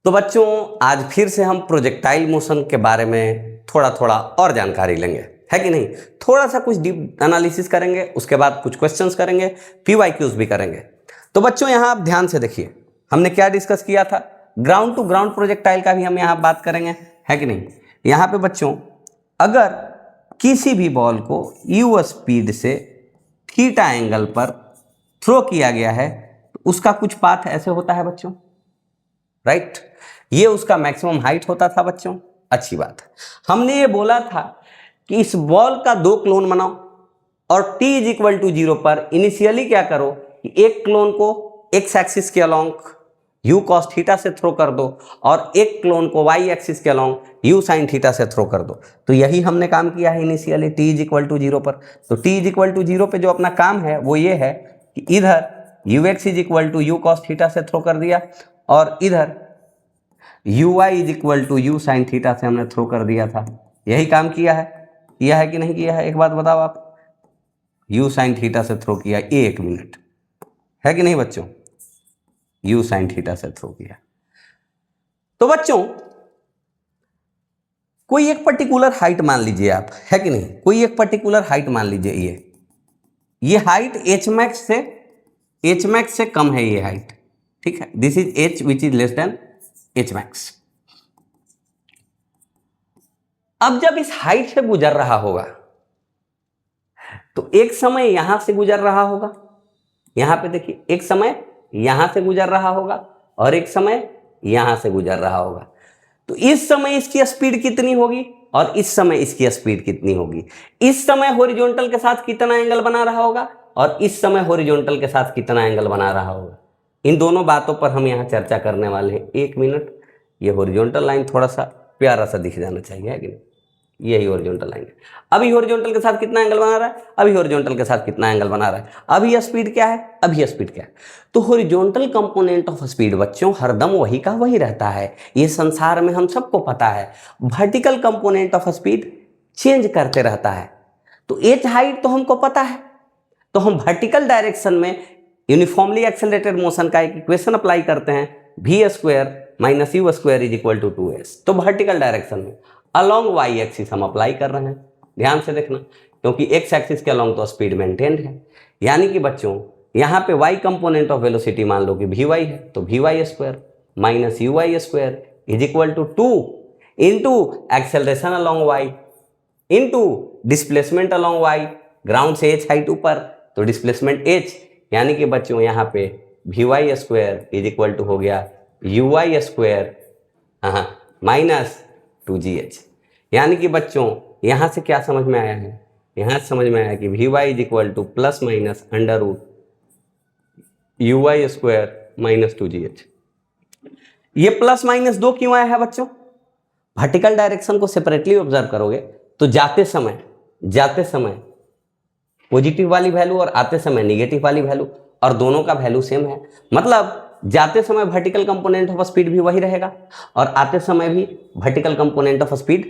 तो बच्चों आज फिर से हम प्रोजेक्टाइल मोशन के बारे में थोड़ा थोड़ा और जानकारी लेंगे, है कि नहीं। थोड़ा सा कुछ डीप एनालिसिस करेंगे, उसके बाद कुछ क्वेश्चंस करेंगे, पीवाईक्यूज भी करेंगे। तो बच्चों यहाँ आप ध्यान से देखिए, हमने क्या डिस्कस किया था। ग्राउंड टू ग्राउंड प्रोजेक्टाइल का भी हम यहाँ बात करेंगे, है कि नहीं। यहाँ पे बच्चों अगर किसी भी बॉल को यू स्पीड से थीटा एंगल पर थ्रो किया गया है तो उसका कुछ पाथ ऐसे होता है बच्चों, राइट। ये उसका मैक्सिमम हाइट होता था बच्चों। अच्छी बात है, हमने ये बोला था कि इस बॉल का 2 क्लोन बनाओ और t इज इक्वल टू 0 पर इनिशियली क्या करो कि एक क्लोन को x एक्सिस के अलोंग u cos थीटा से थ्रो कर दो और एक क्लोन को y एक्सिस के अलोंग u sin थीटा से थ्रो कर दो। तो यही हमने काम किया है initially t is equal to 0 पर। तो t इज इक्वल टू 0 पे जो अपना काम है वो ये है कि इधर ux is equal to u cos theta से थ्रो कर दिया और इधर ui is equal to u sin theta से हमने थ्रो कर दिया था। यही काम किया है कि नहीं किया है, एक बात बताओ आप। u sin थीटा से थ्रो किया, ये 1 मिनट है कि नहीं बच्चों, u sin थीटा से थ्रो किया। तो बच्चों कोई एक पर्टिकुलर हाइट मान लीजिए आप, है कि नहीं, कोई एक पर्टिकुलर हाइट मान लीजिए। ये हाइट h max से कम है, ये हाइट, ठीक है। This is h which is less than h max। अब जब इस हाइट से गुजर रहा होगा तो एक समय यहां से गुजर रहा होगा, यहां पे देखिए, एक समय यहां से गुजर रहा होगा और एक समय यहां से गुजर रहा होगा। तो इस समय इसकी स्पीड कितनी होगी और इस समय इसकी स्पीड कितनी होगी। इस समय हॉरिजॉन्टल के साथ कितना एंगल बना रहा होगा और इस समय हॉरिजॉन्टल के साथ कितना एंगल बना रहा होगा। इन दोनों बातों पर हम यहाँ चर्चा करने वाले हैं। 1 मिनट, ये हॉरिजॉन्टल लाइन थोड़ा सा प्यारा सा दिख जाना चाहिए, है कि नहीं। यही हॉरिजॉन्टल लाइन है। अभी हॉरिजॉन्टल के साथ कितना एंगल बना रहा है, अभी हॉरिजॉन्टल के साथ कितना एंगल बना रहा है, अभी स्पीड क्या है, अभी स्पीड क्या है। तो हॉरिजॉन्टल कंपोनेंट ऑफ स्पीड बच्चों हरदम वही का वही रहता है, ये संसार में हम सबको पता है। Vertical component of speed change करते रहता है। तो एच हाइट तो हमको पता है, तो हम वर्टिकल डायरेक्शन में यूनिफॉर्मली एक्सेलरेटेड मोशन का एक इक्वेशन अप्लाई करते हैं, v square minus u square is equal to 2s। तो वर्टिकल डायरेक्शन में अलोंग y एक्सिस हम अप्लाई कर रहे हैं, ध्यान से देखना, क्योंकि x एक्सिस के अलोंग तो स्पीड मेंटेन्ड है। यानी कि बच्चों यहाँ पे y कंपोनेंट ऑफ वेलोसिटी मान लो कि vy है, तो vy square minus uy square is equal to 2 into acceleration along y into displacement along y। Ground से h हाइट ऊपर तो डिस्प्लेसमेंट h, यानी कि बच्चों यहाँ पे vy square is equal to हो गया uy स्क्वायर माइनस 2gh। यानी कि बच्चों यहाँ से क्या समझ में आया है, यहाँ से समझ में आया कि vy is equal to plus minus under root uy square minus 2gh। ये प्लस माइनस 2 क्यों आया है बच्चों। वर्टिकल डायरेक्शन को सेपरेटली ऑब्जर्व करोगे तो जाते समय पॉजिटिव वाली वैल्यू और आते समय नेगेटिव वाली वैल्यू, और दोनों का वैल्यू सेम है। मतलब जाते समय वर्टिकल कंपोनेंट ऑफ स्पीड भी वही रहेगा और आते समय भी वर्टिकल कंपोनेंट ऑफ स्पीड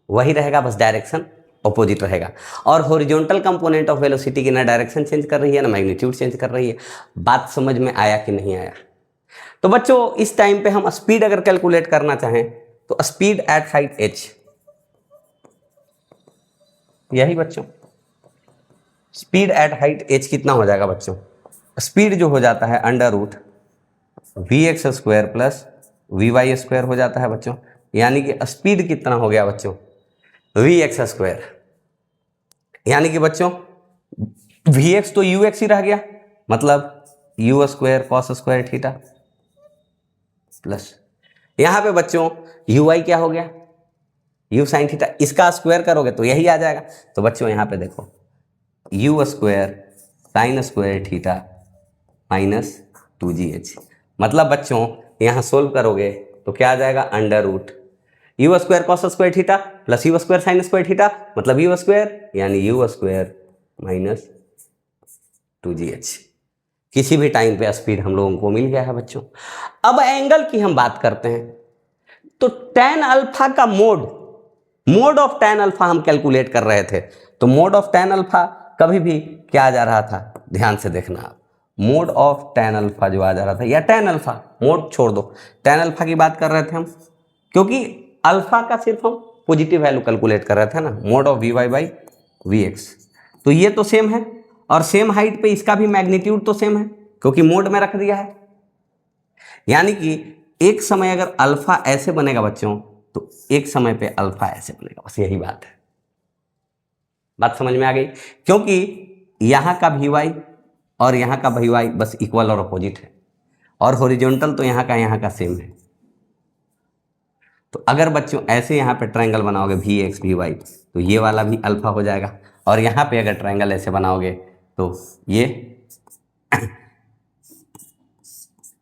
वही रहेगा, बस डायरेक्शन अपोजिट रहेगा। और हॉरिजॉन्टल कंपोनेंट ऑफ वेलोसिटी की ना डायरेक्शन चेंज कर रही है ना मैग्नीट्यूड चेंज कर रही है। बात समझ में आया कि नहीं आया। तो बच्चों इस टाइम पे हम स्पीड अगर कैलकुलेट करना चाहें तो स्पीड एट हाइट h, यही बच्चों स्पीड एट हाइट h कितना हो जाएगा बच्चों। स्पीड जो हो जाता है under root vx square plus vy square हो जाता है बच्चों। यानी कि स्पीड कितना हो गया बच्चों, vx स्क्वायर। यानी कि बच्चों vx तो ux ही रह गया, मतलब u स्क्वायर कॉस स्क्वायर थीटा प्लस यहाँ पे बच्चों ui क्या हो गया, u साइन थीटा। इसका स्क्वायर करोगे तो यही आ जाएगा। तो बच्चों यहाँ पे देखो u square sine square theta minus 2gh। मतलब बच्चों यहाँ सोल्व करोगे तो क्या आ जाएगा, under root u square cos square theta plus u square sine square theta, मतलब यू स्क्वायर यानी यू स्क्वायर माइनस 2gh। किसी भी टाइम पे स्पीड हम लोगों को मिल गया है बच्चों। अब एंगल की हम बात करते हैं तो tan अल्फा का मोड ऑफ tan अल्फा हम कैलकुलेट कर रहे थे। तो मोड ऑफ tan अल्फा कभी भी क्या जा रहा था, ध्यान से देखना आप, मोड ऑफ tan अल्फा जो आ जा रहा था, या tan अल्फा, मोड छोड़ दो, tan अल्फा की बात कर रहे थे हम, क्योंकि अल्फा का सिर्फ हम पॉजिटिव वैल्यू कैलकुलेट कर रहे थे ना, mode of vy by vx। तो ये तो सेम है, और सेम हाइट पे इसका भी मैग्नीट्यूड तो सेम है, क्योंकि मोड में रख दिया है। यानी कि एक समय अगर अल्फा ऐसे बनेगा बच्चों, तो एक समय पे अल्फा ऐसे बनेगा, बस यही बात है। बात समझ में आ गई? क्योंकि यहां का vy और यहां का vy बस इक्वल और अपोजिट है, और हॉरिजॉन्टल तो यहां का सेम है। तो अगर बच्चों ऐसे यहां पे ट्रायंगल बनाओगे vx vy, तो ये वाला भी अल्फा हो जाएगा, और यहां पे अगर ट्रायंगल ऐसे बनाओगे तो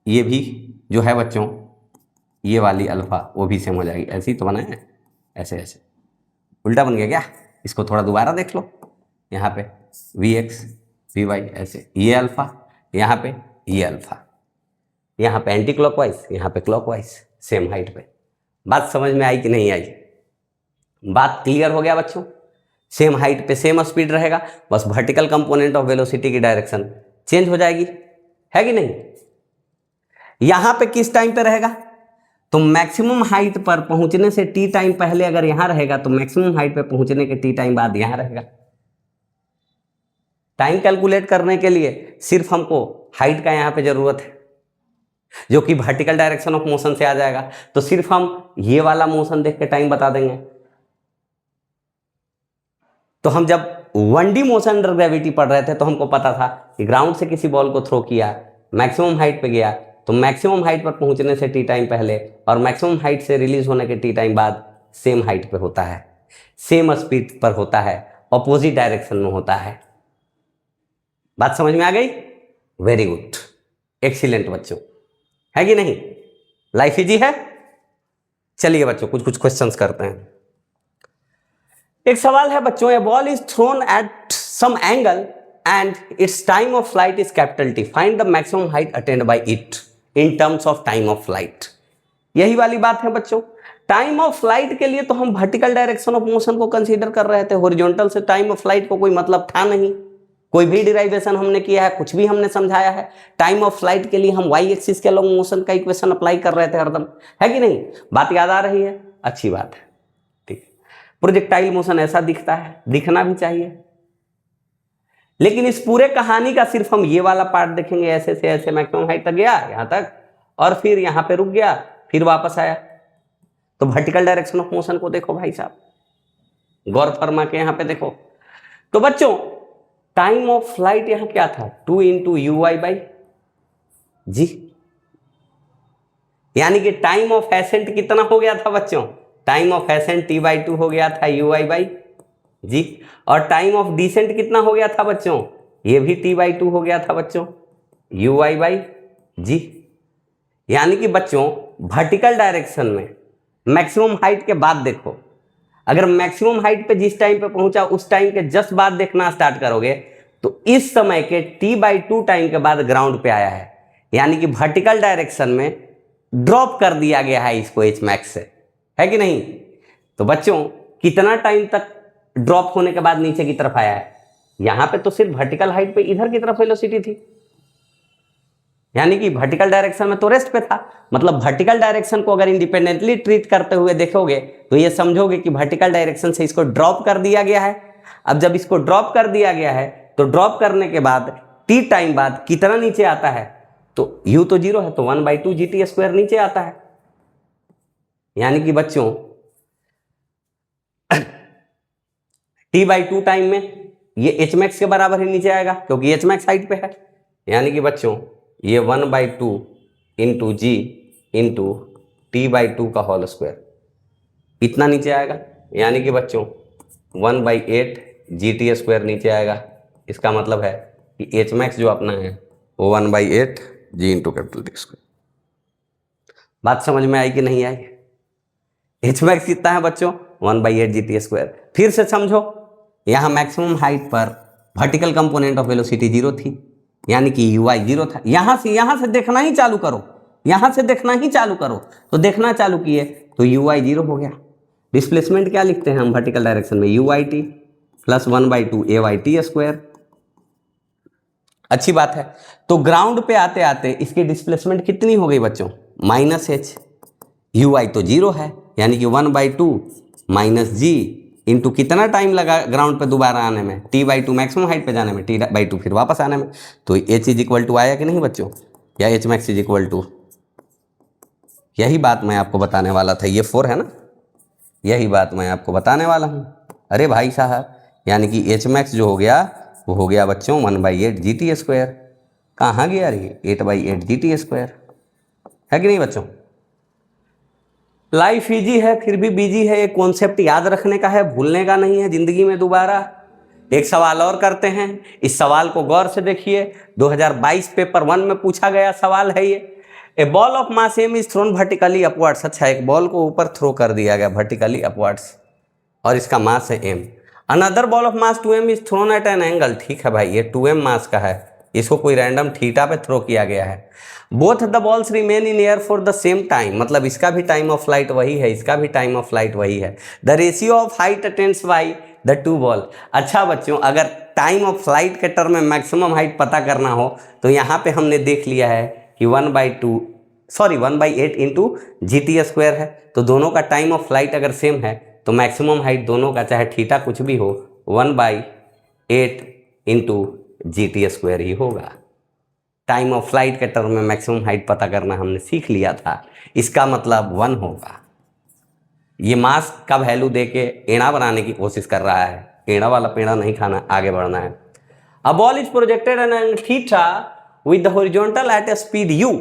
ये भी जो है बच्चों, ये वाली अल्फा वो भी सेम हो जाएगी। ऐसे ही तो बना है, ऐसे ऐसे उल्टा बन गया क्या? इसको थोड़ा दोबारा देख लो, यहाँ पे vx vy ऐसे, ये अल्फा, यहाँ पे ये अल्फा, यहाँ पे एंटी क्लॉकवाइज, यहाँ पे क्लॉकवाइज, सेम हाइट पे। बात समझ में आई कि नहीं आई? बात क्लियर हो गया बच्चों? सेम हाइट पे सेम स्पीड रहेगा, बस वर्टिकल कंपोनेंट ऑफ वेलोसिटी की डायरेक्शन चेंज हो जाएगी, है कि नहीं? यहां पे किस टाइम पे रहेगा? तो मैक्सिमम हाइट पर पहुंचने से टी टाइम पहले अगर यहां रहेगा, तो मैक्सिमम हाइट पे पहुंचने के टी टाइम बाद यहां रहेगा। टाइम कैलकुलेट करने के लिए सिर्फ हमको हाइट का यहां पे जरूरत है, जो कि वर्टिकल डायरेक्शन ऑफ मोशन से आ जाएगा। तो सिर्फ हम ये वाला मोशन देख के टाइम बता देंगे। तो हम जब 1D मोशन अंडर ग्रेविटी पढ़ रहे थे, तो हमको पता था कि ग्राउंड से किसी बॉल को थ्रो किया, मैक्सिमम हाइट पे गया, तो मैक्सिमम हाइट पर पहुंचने से टी टाइम पहले और मैक्सिमम हाइट से रिलीज होने के टी टाइम बाद सेम हाइट पे होता है, सेम स्पीड पर होता है, ऑपोजिट डायरेक्शन में होता है। बात समझ में आ गई? वेरी गुड, एक्सीलेंट बच्चों, है कि नहीं? लाइफ इजी है? चलिए बच्चों कुछ क्वेश्चंस करते हैं। एक सवाल है बच्चों, a ball is thrown at some angle and its time of flight is capital T, find the maximum height attained by it in terms of time of flight. यही वाली बात है बच्चों। टाइम ऑफ फ्लाइट के लिए तो हम vertical direction of motion को कंसीडर कर रहे थे, हॉरिजॉन्टल से टाइम ऑफ फ्लाइट को कोई मतलब था नहीं, कोई भी डिराइवेशन हमने किया है, कुछ भी हमने समझाया है। टाइम ऑफ फ्लाइट के लिए हम वाई एक्सिस के अलॉन्ग मोशन का इक्वेशन अप्लाई कर रहे थे हरदम, है कि नहीं? बात याद आ रही है? अच्छी बात है, ठीक। प्रोजेक्टाइल मोशन ऐसा दिखता है, दिखना भी चाहिए, लेकिन इस पूरे कहानी का सिर्फ हम ये वाला पार्ट देखेंगे, ऐसे से ऐसे मैक्सिमम हाइट तक गया यहां तक, और फिर यहां पे रुक गया, फिर वापस आया। तो वर्टिकल डायरेक्शन ऑफ मोशन को देखो भाई साहब, गौर फरमा के यहां पे देखो। तो बच्चों टाइम ऑफ फ्लाइट यहां क्या था? 2 इंटू यू वाई बाई जी, यानी कि टाइम ऑफ एसेंट कितना हो गया था बच्चों? टाइम ऑफ एसेंट t/2 हो गया था यू वाई बाई जी। और टाइम ऑफ डिसेंट कितना हो गया था बच्चों? ये भी t/2 हो गया था बच्चों, यू वाई बाई जी। यानी कि बच्चों वर्टिकल डायरेक्शन में मैक्सिमम हाइट के बाद देखो, अगर मैक्सिमम हाइट पे जिस टाइम पे पहुंचा उस टाइम के जस्ट बाद देखना स्टार्ट करोगे, तो इस समय के t/2 टाइम के बाद ग्राउंड पे आया है, यानी कि वर्टिकल डायरेक्शन में ड्रॉप कर दिया गया है इसको h मैक्स से, है कि नहीं? तो बच्चों कितना टाइम तक ड्रॉप होने के बाद नीचे की तरफ आया है? यहां पे तो सिर्फ वर्टिकल हाइट पे इधर की तरफ वेलोसिटी थी, यानी कि वर्टिकल डायरेक्शन में तो रेस्ट पे था। मतलब वर्टिकल डायरेक्शन को अगर इंडिपेंडेंटली ट्रीट करते हुए देखोगे तो ये समझोगे कि वर्टिकल डायरेक्शन से इसको ड्रॉप कर दिया गया है। अब जब इसको ड्रॉप कर दिया गया है, तो ड्रॉप करने के बाद टी टाइम बाद कितना नीचे आता है? तो u तो 0 है, तो 1/2 GT² नीचे आता है। यानी कि बच्चों t/2 टाइम में ये h मैक्स के बराबर ही नीचे आएगा, क्योंकि h मैक्स हाइट पे है। यानी कि बच्चों ये 1/2 इंटू जी इंटू t/2 का होल स्क्वायर इतना नीचे आएगा। यानी कि बच्चों 1/8 GT² नीचे आएगा। इसका मतलब है कि h मैक्स जो अपना है वो 1/8 जी इंटू कैपिटल T²। बात समझ में आई कि नहीं आई? h मैक्स कितना है बच्चों? 1/8 GT²। फिर से समझो, यहाँ मैक्सिमम हाइट पर वर्टिकल कंपोनेंट ऑफ वेलोसिटी 0 थी, यानी कि ui 0 था। यहां से देखना ही चालू करो, यहां से देखना ही चालू करो। तो देखना चालू किए तो ui 0 हो गया। डिस्प्लेसमेंट क्या लिखते हैं हम वर्टिकल डायरेक्शन में? uit plus 1/2 AYT²। अच्छी बात है। तो ग्राउंड पे आते आते इसकी डिस्प्लेसमेंट कितनी हो गई बच्चों, -h। यू आई तो 0 है, यानी कि 1/2 -g इंटू कितना टाइम लगा ग्राउंड पे दोबारा आने में, t/2 मैक्सिमम हाइट पे जाने में, t/2 फिर वापस आने में। तो h इज इक्वल टू आया कि नहीं बच्चों, या h max is equal to, यही बात मैं आपको बताने वाला था। ये 4 है ना, यही बात मैं आपको बताने वाला हूँ। अरे भाई साहब, यानी कि h मैक्स जो हो गया वो हो गया बच्चों 1/8 GT²। कहाँ गया रे 8/8 GT², है कि नहीं बच्चों। लाइफ इजी है फिर भी बिजी है, एक कॉन्सेप्ट याद रखने का है, भूलने का नहीं है जिंदगी में दोबारा। एक सवाल और करते हैं, इस सवाल को गौर से देखिए, 2022 पेपर 1 में पूछा गया सवाल है ये। A ball of mass m is thrown vertically upwards. अच्छा, एक बॉल को ऊपर थ्रो कर दिया गया वर्टिकली अपवर्ड्स और इसका मास है m। Another ball of mass 2m is thrown at an angle. ठीक है भाई, ये 2m मास का है, इसको कोई रैंडम थीटा पे थ्रो किया गया है। Both the balls remain in air for the same time, मतलब इसका भी टाइम ऑफ फ्लाइट वही है, इसका भी टाइम ऑफ फ्लाइट वही है। The ratio of height attains by the two ball. अच्छा बच्चों, अगर टाइम ऑफ फ्लाइट के टर्म में मैक्सिमम हाइट पता करना हो तो यहाँ पे हमने देख लिया है कि 1/8 इंटू GT² है। तो दोनों का टाइम ऑफ फ्लाइट अगर सेम है तो मैक्सिमम हाइट दोनों का, चाहे थीटा कुछ भी हो, 1/8 इंटू GT² ही होगा। टाइम ऑफ फ्लाइट के टर्म में मैक्सिमम हाइट पता करना हमने सीख लिया था, इसका मतलब 1 होगा। ये मास का वैल्यू देके एड़ा बनाने की कोशिश कर रहा है, एड़ा वाला पेड़ा नहीं खाना, आगे बढ़ना है। A ball is projected an angle theta with the horizontal at a speed u,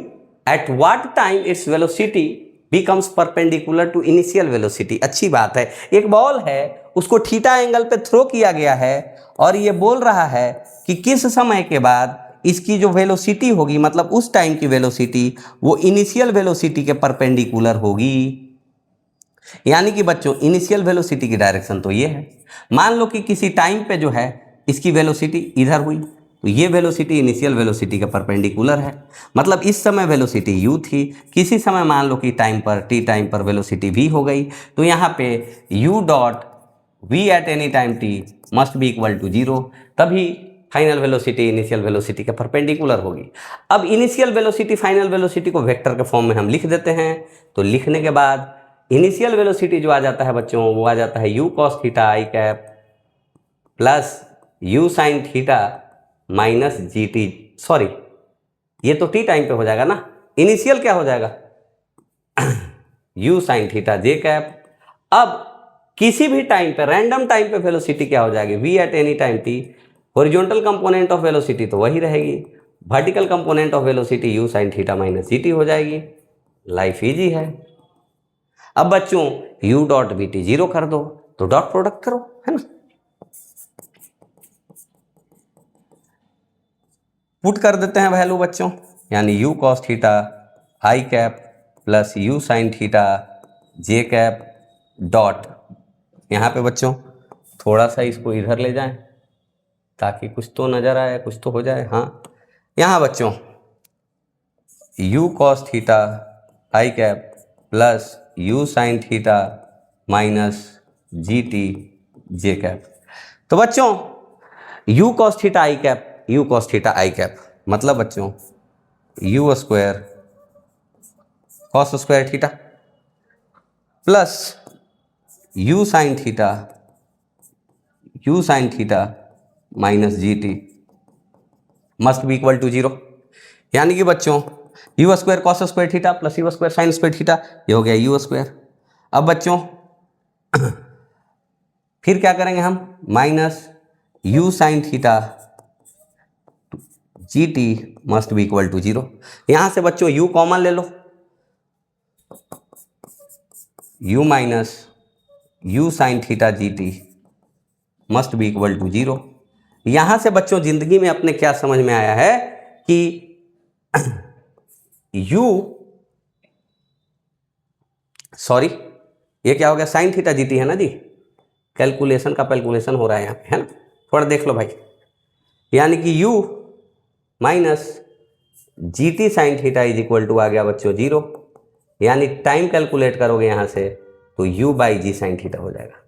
at what time its velocity becomes perpendicular to initial velocity. अच्छी बात है, एक बॉल है उसको थीटा एंगल पे थ्रो किया गया है और ये बोल रहा है कि किस समय के बाद इसकी जो वेलोसिटी होगी, मतलब उस टाइम की वेलोसिटी, वो इनिशियल वेलोसिटी के परपेंडिकुलर होगी। यानी कि बच्चों इनिशियल वेलोसिटी की डायरेक्शन तो ये है। मान लो कि किसी टाइम पे जो है इसकी वेलोसिटी इधर हुई, तो ये वेलोसिटी इनिशियल वेलोसिटी के परपेंडिकुलर है, मतलब इस समय वेलोसिटी u थी, किसी समय मान लो कि टाइम पर t टाइम पर वेलोसिटी v हो गई, तो यहाँ पे u dot v at any time t must be equal to 0, तभी फाइनल वेलोसिटी इनिशियल वेलोसिटी के परपेंडिकुलर होगी। अब इनिशियल वेलोसिटी फाइनल वेलोसिटी को वेक्टर के फॉर्म में हम लिख देते हैं। तो लिखने के बाद इनिशियल वेलोसिटी जो आ जाता है बच्चों, वो आ जाता है u cos theta i cap plus u sine theta minus GT, sorry ये तो t टाइम पे हो जाएगा ना, इनिशियल क्या हो जाएगा u sine theta j cap. अब किसी भी टाइम पे, रैंडम टाइम पे वेलोसिटी क्या हो जाएगी, v at any time t। Horizontal component of velocity तो वही रहेगी, vertical component of velocity u sine theta minus GT हो जाएगी। लाइफ इजी है। अब बच्चों u डॉट VT 0 कर दो, तो डॉट प्रोडक्ट करो, है ना। पुट कर देते हैं वैल्यू बच्चों, यानी u cos theta i cap plus u sine theta j cap dot, यहाँ पे बच्चों थोड़ा सा इसको इधर ले जाएं ताकि कुछ तो नज़र आए, कुछ तो हो जाए। हाँ, यहाँ बच्चों u cos theta i cap plus u sine theta minus GT j cap. तो बच्चों u cos theta i cap, u cos theta i cap मतलब बच्चों u square cos square theta plus u sine theta minus GT must be equal to 0। यानी कि बच्चों u स्क्वायर cos square theta plus u square sine square theta, ये हो गया u square. अब बच्चों फिर क्या करेंगे हम, minus u sine theta GT must be equal to 0। यहां से बच्चों u कॉमन ले लो, u minus u sine theta GT must be equal to 0। यहां से बच्चों जिंदगी में अपने क्या समझ में आया है कि ये क्या हो गया, साइन थीटा GT है ना जी, कैलकुलेशन का कैलकुलेशन हो रहा है यहाँ पे, है ना, थोड़ा देख लो भाई। यानी कि u minus GT sine theta is equal to आ गया बच्चों 0, यानी टाइम कैलकुलेट करोगे यहाँ से तो u by G sine theta हो जाएगा।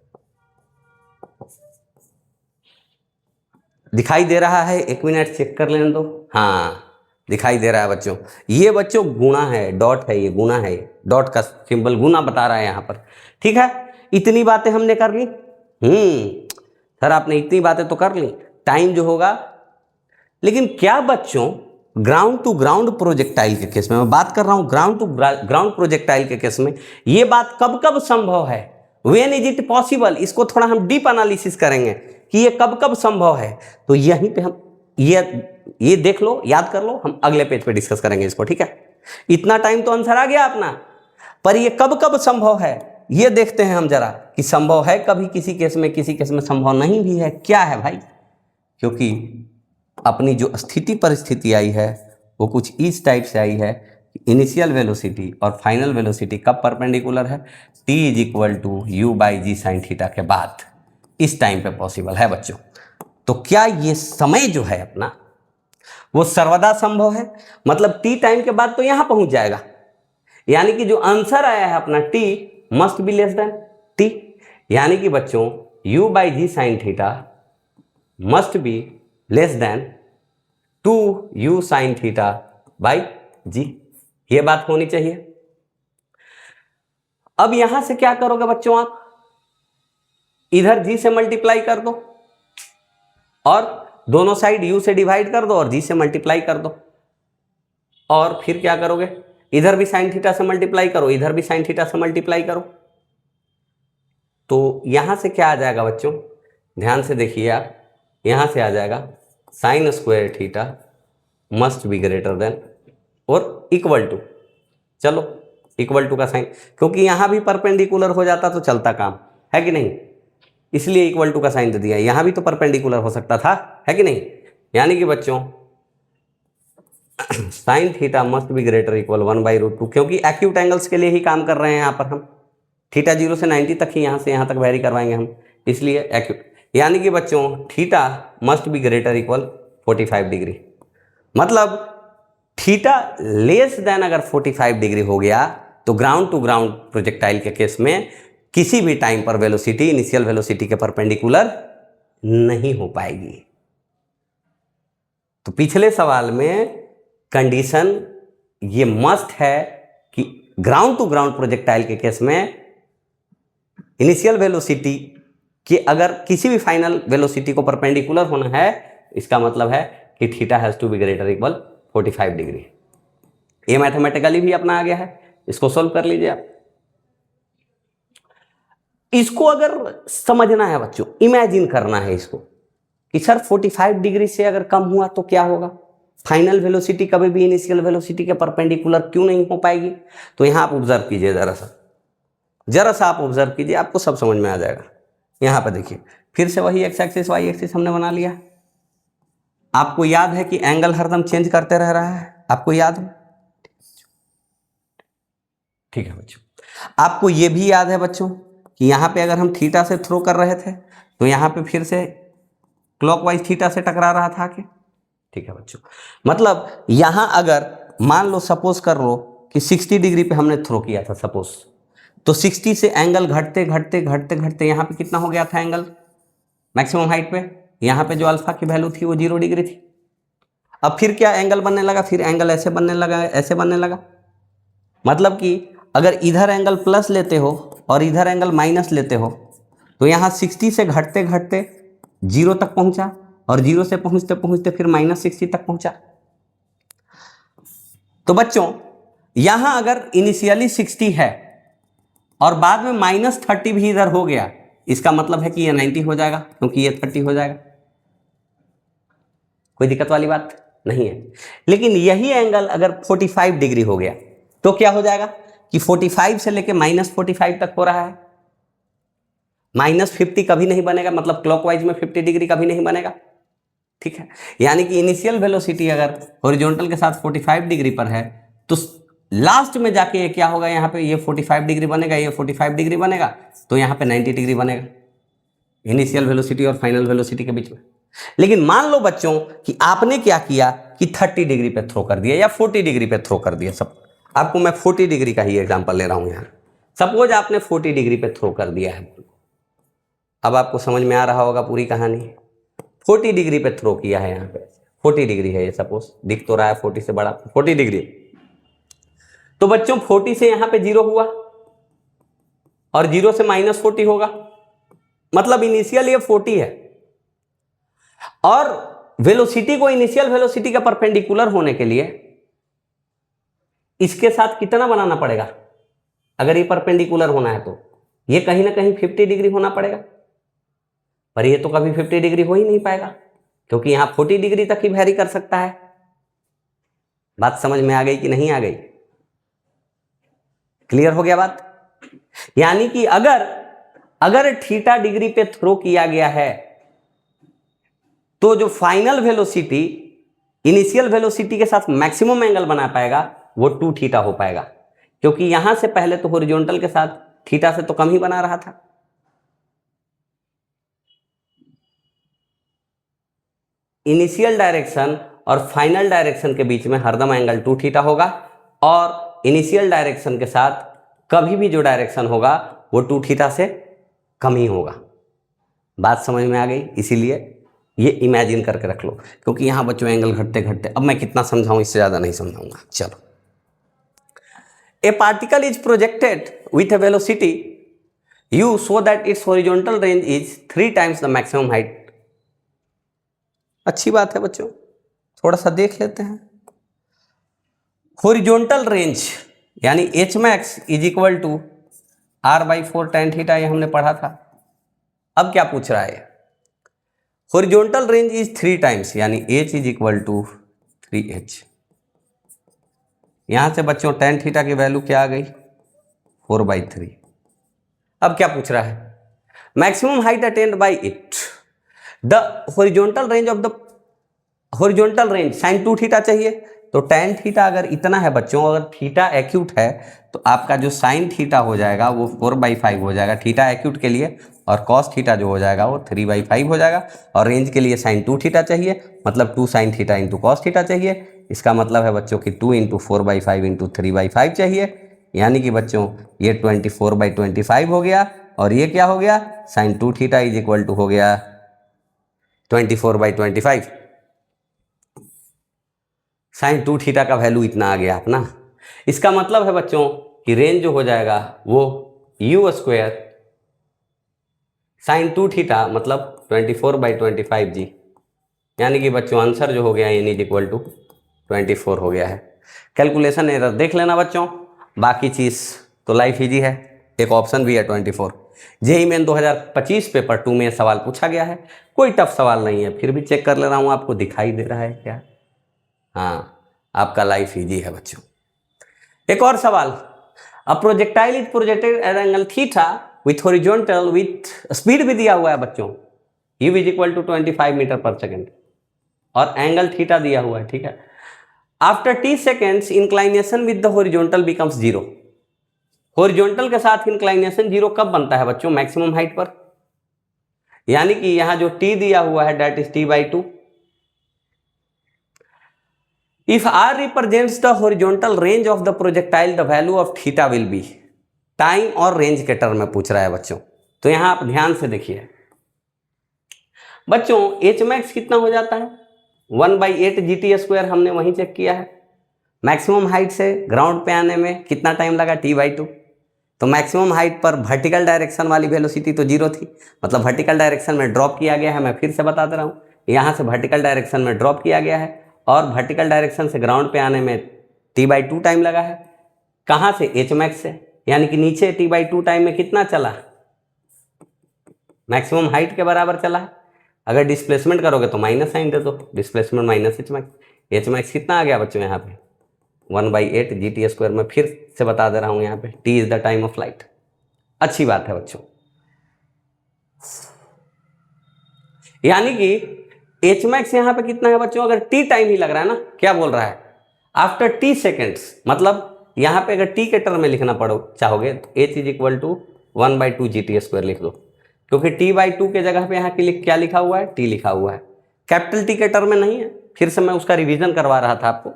दिखाई दे रहा है? एक मिनट चेक कर लेने दो। हाँ, दिखाई दे रहा है बच्चों। ये बच्चों गुणा है, डॉट है, ये गुणा है, डॉट का सिंबल गुणा बता रहा है यहाँ पर। ठीक है, इतनी बातें हमने कर ली। सर आपने इतनी बातें तो कर ली, टाइम जो होगा। लेकिन क्या बच्चों ग्राउंड टू ग्राउंड प्रोजेक्टाइल के केस में, मैं बात कर रहा हूं ग्राउंड टू ग्राउंड प्रोजेक्टाइल के केस में, ये बात कब कब संभव है? When is it possible? इसको थोड़ा हम डीप एनालिसिस करेंगे कि ये कब कब संभव है। तो यहीं पे हम ये देख लो, याद कर लो, हम अगले पेज पे डिस्कस करेंगे इसको। ठीक है, इतना टाइम तो आंसर आ गया अपना, पर ये कब कब संभव है ये देखते हैं हम जरा, कि संभव है कभी किसी केस में, किसी केस में संभव नहीं भी है। क्या है भाई? क्योंकि अपनी जो स्थिति परिस्थिति आई है वो कुछ इस टाइप से आई है, इनिशियल वेलोसिटी और फाइनल वेलोसिटी कब परपेंडिकुलर है? t is equal to u by G sine theta के बाद, इस टाइम पे पॉसिबल है बच्चों। तो क्या ये समय जो है अपना वो सर्वदा संभव है? मतलब t टाइम के बाद तो यहां पहुंच जाएगा, यानी कि जो आंसर आया है अपना t must be less than t, यानी कि बच्चों u by G sine theta must be less than 2u sine theta by G, ये बात होनी चाहिए। अब यहां से क्या करोगे बच्चों, आप इधर g से मल्टीप्लाई कर दो और दोनों साइड u से डिवाइड कर दो और g से मल्टीप्लाई कर दो, और फिर क्या करोगे, इधर भी साइन थीटा से मल्टीप्लाई करो, इधर भी साइन थीटा से मल्टीप्लाई करो। तो यहां से क्या आ जाएगा बच्चों, ध्यान से देखिए आप, यहां से आ जाएगा sign square theta must be greater than और इक्वल टू, चलो इक्वल टू का साइन, क्योंकि यहां भी परपेंडिकुलर हो जाता तो चलता काम, है कि नहीं, इसलिए इक्वल टू का साइन दे दिया। यहां भी तो परपेंडिकुलर हो सकता था, है कि नहीं, यानी कि बच्चों sign theta must B greater equal 1/√2, क्योंकि एक्यूट एंगल्स के लिए ही काम कर रहे हैं यहाँ पर हम, थीटा 0 से 90 तक ही यहाँ से यहाँ तक वेरी करवाएंगे हम, इसलिए एक्यूट, यानी कि बच्चों theta must B greater equal 45 degree. मतलब थीटा लेस देन अगर 45 डिग्री हो गया तो ग्राउंड टू ग्राउंड प्रोजेक्टाइल के केस में किसी भी टाइम पर वेलोसिटी इनिशियल वेलोसिटी के परपेंडिकुलर नहीं हो पाएगी। तो पिछले सवाल में कंडीशन ये मस्ट है कि ग्राउंड टू ग्राउंड प्रोजेक्टाइल के केस में इनिशियल वेलोसिटी कि अगर किसी भी फाइनल वेलोसिटी को परपेंडिकुलर होना है, इसका मतलब है कि theta has to be greater equal 45 degree. ये मैथमेटिकली भी अपना आ गया है, इसको सोल्व कर लीजिए आप। इसको अगर समझना है बच्चों, इमेजिन करना है इसको कि सर 45 डिग्री से अगर कम हुआ तो क्या होगा, फाइनल वेलोसिटी कभी भी इनिशियल वेलोसिटी के परपेंडिकुलर क्यों नहीं हो पाएगी। तो यहां आप ऑब्जर्व कीजिए, जरा सा आप ऑब्जर्व कीजिए, आपको सब समझ में आ जाएगा। यहां पर देखिए, फिर से वही एक्स एक्सिस वाई एक्सिस हमने बना लिया। आपको याद है कि एंगल हरदम चेंज करते रह रहा है, आपको याद है, ठीक है बच्चों। आपको यह भी याद है बच्चों कि यहां पे अगर हम थीटा से थ्रो कर रहे थे तो यहां पे फिर से क्लॉकवाइज थीटा से टकरा रहा था कि, ठीक है बच्चों। मतलब यहां अगर मान लो सपोज कर लो कि 60 डिग्री पे हमने थ्रो किया था सपोज, तो 60 से एंगल घटते घटते घटते घटते यहां पे कितना हो गया था एंगल मैक्सिमम हाइट पे, यहां पे जो अल्फा की वैल्यू थी वो 0 डिग्री थी। अब फिर क्या एंगल बनने लगा, फिर एंगल ऐसे बनने लगा, ऐसे बनने लगा। मतलब कि अगर इधर एंगल प्लस लेते हो और इधर एंगल माइनस लेते हो तो यहां 60 से घटते घटते 0 तक पहुंचा और 0 से पहुंचते पहुंचते फिर -60 तक पहुंचा। तो बच्चों यहां अगर इनिशियली 60 है और बाद में -30 भी इधर हो गया, इसका मतलब है कि ये 90 हो जाएगा, क्योंकि ये 30 हो जाएगा। कोई दिक्कत वाली बात नहीं है। लेकिन यही एंगल अगर 45 डिग्री हो गया तो क्या हो जाएगा कि 45 से लेके -45 तक हो रहा है, -50 कभी नहीं बनेगा, मतलब क्लॉकवाइज में 50 डिग्री कभी नहीं बनेगा, ठीक है। यानी कि इनिशियल वेलोसिटी अगर हॉरिजॉन्टल के साथ 45 डिग्री पर है तो लास्ट में जाके ये क्या होगा, यहाँ पे ये 45 डिग्री बनेगा, ये 45 डिग्री बनेगा, तो यहाँ पे 90 डिग्री बनेगा इनिशियल वेलोसिटी और फाइनल वेलोसिटी के बीच में। लेकिन मान लो बच्चों कि आपने क्या किया कि 30 डिग्री पे थ्रो कर दिया या 40 डिग्री पे थ्रो कर दिया। सब आपको मैं 40 डिग्री का ही एग्जांपल ले रहा हूं यहाँ। सपोज आपने 40 डिग्री पे थ्रो कर दिया है, अब आपको समझ में आ रहा होगा पूरी कहानी। 40 डिग्री पे थ्रो किया है, यहाँ पे 40 डिग्री है ये, सपोज दिख तो रहा है 40 से बड़ा, 40 डिग्री। तो बच्चों 40 से यहाँ पे 0 हुआ और 0 से -40 होगा, मतलब इनिशियल ये 40 है। और वेलोसिटी को इनिशियल वेलोसिटी का परपेंडिकुलर होने के लिए इसके साथ कितना बनाना पड़ेगा? अगर ये परपेंडिकुलर होना है तो ये कहीं ना कहीं 50 डिग्री होना पड़ेगा, पर ये तो कभी 50 डिग्री हो ही नहीं पाएगा, क्योंकि यहां 40 डिग्री तक ही वैरी कर सकता है। बात समझ में आ गई कि नहीं आ गई? क्लियर हो गया बात? यानी कि अगर थीटा डिग्री पे थ्रो किया गया है तो जो फाइनल वेलोसिटी इनिशियल वेलोसिटी के साथ मैक्सिमम एंगल बना पाएगा वो 2 थीटा हो पाएगा, क्योंकि यहां से पहले तो हॉरिजॉन्टल के साथ थीटा से तो कम ही बना रहा था। इनिशियल डायरेक्शन और फाइनल डायरेक्शन के बीच में हरदम एंगल 2 थीटा होगा, और इनिशियल डायरेक्शन के साथ कभी भी जो डायरेक्शन होगा वो 2 थीटा से कम ही होगा। बात समझ में आ गई? इसीलिए ये इमेजिन करके रख लो, क्योंकि यहां बच्चों एंगल घटते घटते, अब मैं कितना समझाऊं, इससे ज्यादा नहीं समझाऊंगा। चलो, ए particle is projected with A velocity u so that its horizontal range is 3 times the maximum height। अच्छी बात है बच्चों, थोड़ा सा देख लेते हैं। हॉरिजॉन्टल रेंज यानी h max is equal to r/4 tan theta, ये हमने पढ़ा था। अब क्या पूछ रहा है? हॉरिजॉन्टल रेंज इज 3 टाइम्स, यानी h is equal to 3h। यहां से बच्चों tan थीटा की वैल्यू क्या आ गई? 4/3। अब क्या पूछ रहा है? Maximum height attained by it, the horizontal range of the horizontal range sin 2 theta चाहिए। तो tan थीटा अगर इतना है बच्चों, अगर थीटा एक्यूट है तो आपका जो sin थीटा हो जाएगा वो 4/5 हो जाएगा थीटा एक्यूट के लिए, और cos थीटा जो हो जाएगा वो 3/5 हो जाएगा। और रेंज के लिए sin 2 थीटा चाहिए, मतलब 2 sin theta into cos theta चाहिए। इसका मतलब है बच्चों कि 2 इंटू 4/5 इंटू 3/5 चाहिए, यानी कि बच्चों ये 24/25 हो गया, और ये क्या हो गया? sin 2 theta is equal to हो गया 24/25। sin 2 थीटा का वैल्यू इतना आ गया अपना। इसका मतलब है बच्चों कि रेंज जो हो जाएगा वो u² sin 2 थीटा मतलब 24/25 जी, यानी कि बच्चों आंसर जो हो गया n इज इक्वल टू 24 हो गया है। कैलकुलेशन एरर देख लेना बच्चों, बाकी चीज़ तो लाइफ इजी है। एक ऑप्शन भी है 24। जेईई मेन 2025 पेपर 2 में सवाल पूछा गया है, कोई टफ सवाल नहीं है, फिर भी चेक कर ले रहा हूँ, आपको दिखाई दे रहा है क्या? हाँ, आपका लाइफ इजी है बच्चों। एक और सवाल, a projectile is projected at angle theta with horizontal with speed भी दिया हुआ है बच्चों, u is equal to 25 metre per second, और एंगल थीटा दिया हुआ है, ठीक है। After t seconds inclination with the horizontal becomes 0। Horizontal के साथ इंक्लाइनेशन 0 कब बनता है बच्चों? मैक्सिमम हाइट पर, यानी कि यहां जो t दिया हुआ है that is t/2। If r represents the horizontal range of the projectile the value of theta will B. Time और रेंज के टर्म में पूछ रहा है बच्चों, तो यहां आप ध्यान से देखिए बच्चों, h max कितना हो जाता है? 1/8 GT², हमने वहीं चेक किया है। मैक्सिमम हाइट से ग्राउंड पे आने में कितना टाइम लगा? t/2। तो मैक्सिमम हाइट पर वर्टिकल डायरेक्शन वाली वेलोसिटी तो 0 थी, मतलब वर्टिकल डायरेक्शन में ड्रॉप किया गया है। मैं फिर से बता दे रहा हूँ, यहाँ से वर्टिकल डायरेक्शन में ड्रॉप किया गया है, और वर्टिकल डायरेक्शन से ग्राउंड पे आने में t/2 टाइम लगा है। कहाँ से? h max से, यानी कि नीचे t/2 टाइम में कितना चला? मैक्सिमम हाइट के बराबर चला है। अगर डिस्प्लेसमेंट करोगे तो माइनस साइन दे दो, displacement minus h max। h max कितना आ गया बच्चों यहाँ पे? 1/8 GT²। मैं फिर से बता दे रहा हूँ, यहाँ पे t is the time of light. अच्छी बात है बच्चों, यानी कि h max यहाँ पे कितना है बच्चों? अगर t टाइम ही लग रहा है ना, क्या बोल रहा है? आफ्टर t सेकेंड्स, मतलब यहाँ पे अगर t के टर्म में लिखना पड़ो चाहोगे तो h is equal to 1/2 GT² लिख दो, क्योंकि t/2 के जगह पे यहाँ के लिए क्या लिखा हुआ है? t लिखा हुआ है, कैपिटल T के टर्म में नहीं है। फिर से मैं उसका रिवीजन करवा रहा था आपको,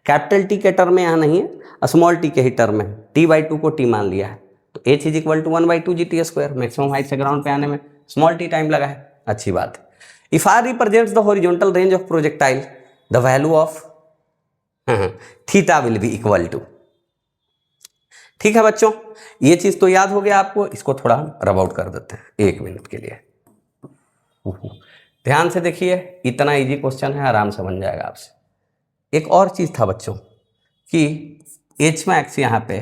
कैपिटल T के टर्म में यहाँ नहीं है, स्मॉल t के ही टर्म में। t/2 को t मान लिया है, तो h is equal to 1/2 GT²। Maximum height से ग्राउंड पे आने में स्मॉल t टाइम लगा है, अच्छी बात है। If R represents the horizontal range of projectile the value of theta will be equal to. ठीक है बच्चों, ये चीज तो याद हो गया आपको, इसको थोड़ा हम रब आउट कर देते हैं 1 मिनट के लिए। ध्यान से देखिए, इतना इजी क्वेश्चन है, आराम से बन जाएगा आपसे। एक और चीज था बच्चों कि एच मैक्स यहाँ पे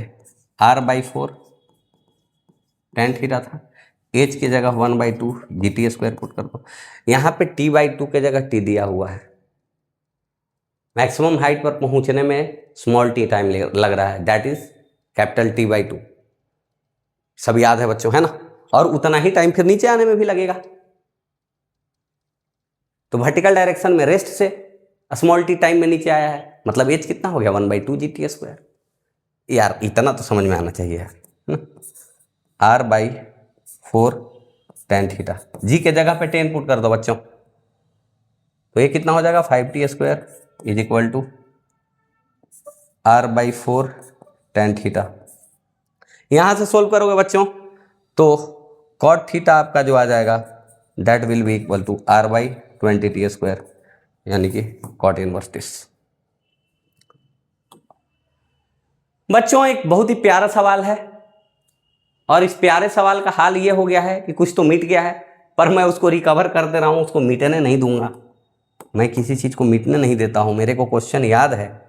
r/4 tan थीटा था, एच की जगह 1/2 GT² पुट कर दो, यहाँ पे t/2 के जगह t दिया हुआ है। मैक्सिमम हाइट पर पहुंचने में स्मॉल t टाइम लग रहा है, दैट इज कैपिटल T/2। सब याद है बच्चों, है ना? और उतना ही टाइम फिर नीचे आने में भी लगेगा। तो वर्टिकल डायरेक्शन में रेस्ट से स्मॉल t टाइम में नीचे आया है, मतलब एच कितना हो गया 1/2 GT²। यार इतना तो समझ में आना चाहिए, r/4 tan थीटा, जी के जगह पे 10 पुट कर दो बच्चों, तो ये कितना हो जाएगा 5t² is equal to r/4 tan theta. यहां से सोल्व करोगे बच्चों तो cot थीटा आपका जो आ जाएगा that will be equal to r/20t², यानी कि cot इनवर्स दिस। बच्चों एक बहुत ही प्यारा सवाल है, और इस प्यारे सवाल का हाल ये हो गया है कि कुछ तो मिट गया है, पर मैं उसको रिकवर कर दे रहा हूं, उसको मिटने नहीं दूंगा। मैं किसी चीज को मिटने नहीं देता हूं। मेरे को क्वेश्चन याद है,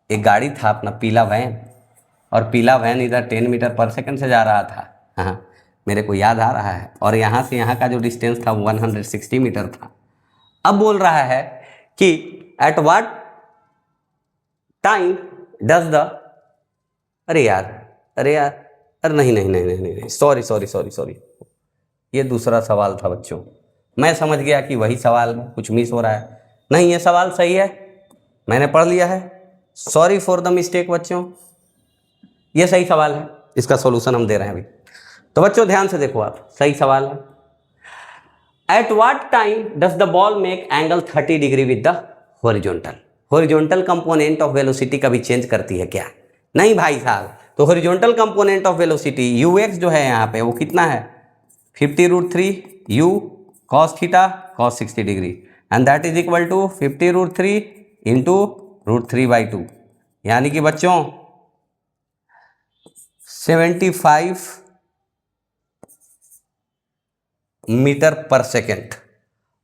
एक गाड़ी था अपना पीला वैन, और पीला वैन इधर 10 मीटर पर सेकंड से जा रहा था, हाँ मेरे को याद आ रहा है, और यहाँ से यहाँ का जो डिस्टेंस था 160 मीटर था। अब बोल रहा है कि eight what time does the, अरे यार अरे नहीं, सॉरी, ये दूसरा सवाल था बच्चों। मैं समझ गया कि वही सवाल में कुछ मिस हो रहा है। नहीं, ये सवाल सही है, मैंने पढ़ लिया है। सॉरी फॉर द मिस्टेक बच्चों, ये सही सवाल है, इसका सॉल्यूशन हम दे रहे हैं अभी। तो बच्चों ध्यान से देखो, आप सही सवाल है। Eight what time does the ball make angle 30 degree with the horizontal component of velocity कभी चेंज करती है क्या? नहीं भाई साहब, तो horizontal component of velocity ux जो है यहाँ पे वो कितना है 50√3 u cos theta cos 60 degree, and that is equal to 50√3 into √3/2, यानी कि बच्चों 75 metre per second.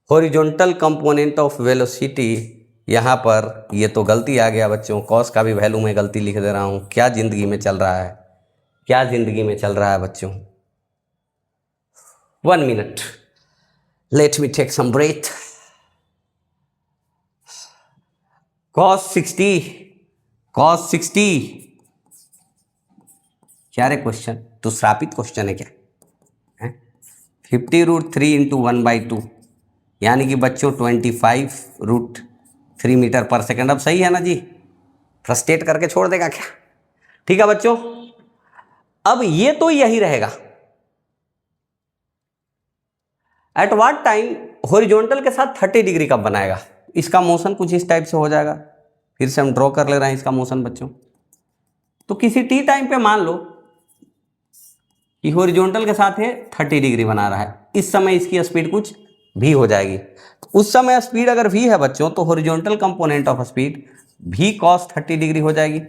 Horizontal component of velocity, यहाँ पर ये तो गलती आ गया बच्चों, कॉस का भी वैल्यू में गलती लिख दे रहा हूँ। क्या जिंदगी में चल रहा है बच्चों? 1 minute, let me take some breath. cos 60 क्या रे क्वेश्चन, तो श्रापित क्वेश्चन है क्या? 50√3 इंटू 1/2, यानी कि बच्चों 25√3 मीटर पर सेकंड। अब सही है ना जी? फ्रस्ट्रेट करके छोड़ देगा क्या? ठीक है बच्चों, अब ये तो यही रहेगा। एट व्हाट टाइम हॉरिजॉन्टल के साथ 30 डिग्री कब बनाएगा? इसका मोशन कुछ इस टाइप से हो जाएगा, फिर से हम ड्रॉ कर ले रहे हैं इसका मोशन बच्चों। तो किसी टी टाइम पे मान लो कि हॉरिजॉन्टल के साथ है 30 डिग्री बना रहा है, इस समय इसकी स्पीड कुछ भी हो जाएगी। उस समय स्पीड अगर v है बच्चों, तो horizontal component of speed v cos 30 degree हो जाएगी,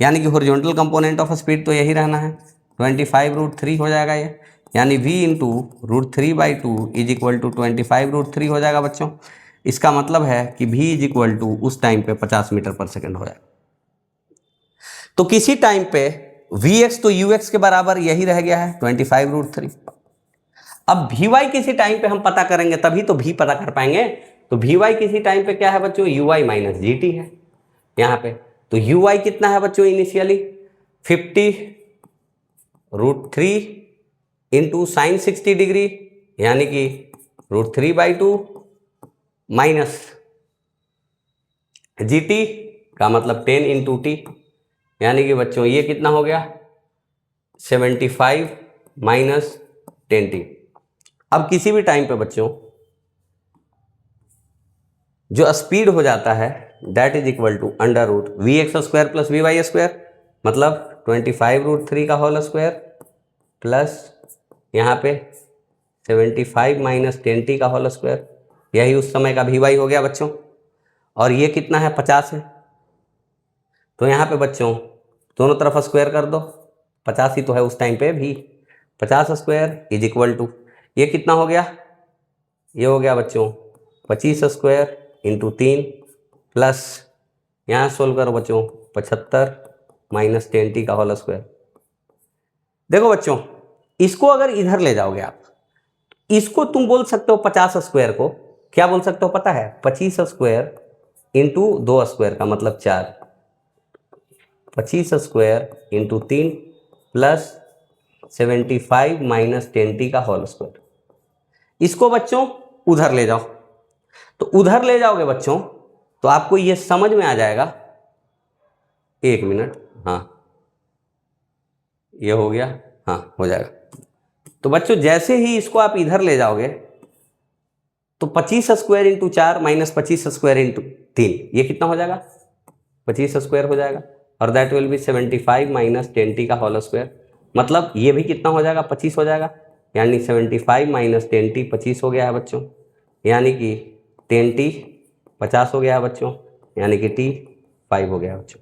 यानी कि हॉरिजॉन्टल कंपोनेंट ऑफ स्पीड तो यही रहना है 25√3 हो जाएगा ये, यानी v into √3/2 is equal to 25√3 हो जाएगा बच्चों। इसका मतलब है कि v इज इक्वल टू उस टाइम पे 50 मीटर पर सेकेंड हो जाएगा। तो किसी टाइम पे vx तो ux के बराबर यही रह गया है 25√3। अब vy किसी टाइम पे हम पता करेंगे, तभी तो v पता कर पाएंगे। तो vy किसी टाइम पे क्या है बच्चों, uy माइनस gt है यहाँ पे। तो uy कितना है बच्चों इनिशियली 50√3 इंटू साइन 60 डिग्री, यानी कि √3/2 माइनस gt का मतलब 10 इंटू टी, यानी कि बच्चों ये कितना हो गया 75 माइनस 10t। अब किसी भी टाइम पे बच्चों जो स्पीड हो जाता है that is equal to √vx² plus vy², मतलब 25√3 का होल स्क्वायर प्लस यहाँ पे 75 माइनस 10t का होल स्क्वायर, यही उस समय का वी वाई हो गया बच्चों। और ये कितना है, 50 है। तो यहाँ पे बच्चों दोनों तरफ स्क्वायर कर दो, 50 ही तो है उस टाइम पे भी। 50 स्क्वायर इज इक्वल टू, ये कितना हो गया, ये हो गया बच्चों 25 स्क्वायर इंटू 3 प्लस, यहाँ सोल्व करो बच्चों 75 माइनस 10t का होल स्क्वायर। देखो बच्चों, इसको अगर इधर ले जाओगे आप, इसको तुम बोल सकते हो 50 स्क्वायर को क्या बोल सकते हो पता है, 25 स्क्वायर इंटू 2 स्क्वायर का मतलब 4, 25 square into 3 plus 75 minus 10t का होल स्क्वायर। इसको बच्चों उधर ले जाओ, तो उधर ले जाओगे बच्चों तो आपको ये समझ में आ जाएगा। 1 मिनट, हाँ ये हो गया, हाँ हो जाएगा। तो बच्चों जैसे ही इसको आप इधर ले जाओगे तो 25 square into 4 minus 25 square into 3, ये कितना हो जाएगा, 25 स्क्वायर हो जाएगा। और that will B 75 minus 10t का होल स्क्वायर, मतलब ये भी कितना हो जाएगा, 25 हो जाएगा। यानी 75 माइनस 10t 25 हो गया है बच्चों, यानी कि 10t 50 हो गया है बच्चों, यानी कि t 5 हो गया है बच्चों।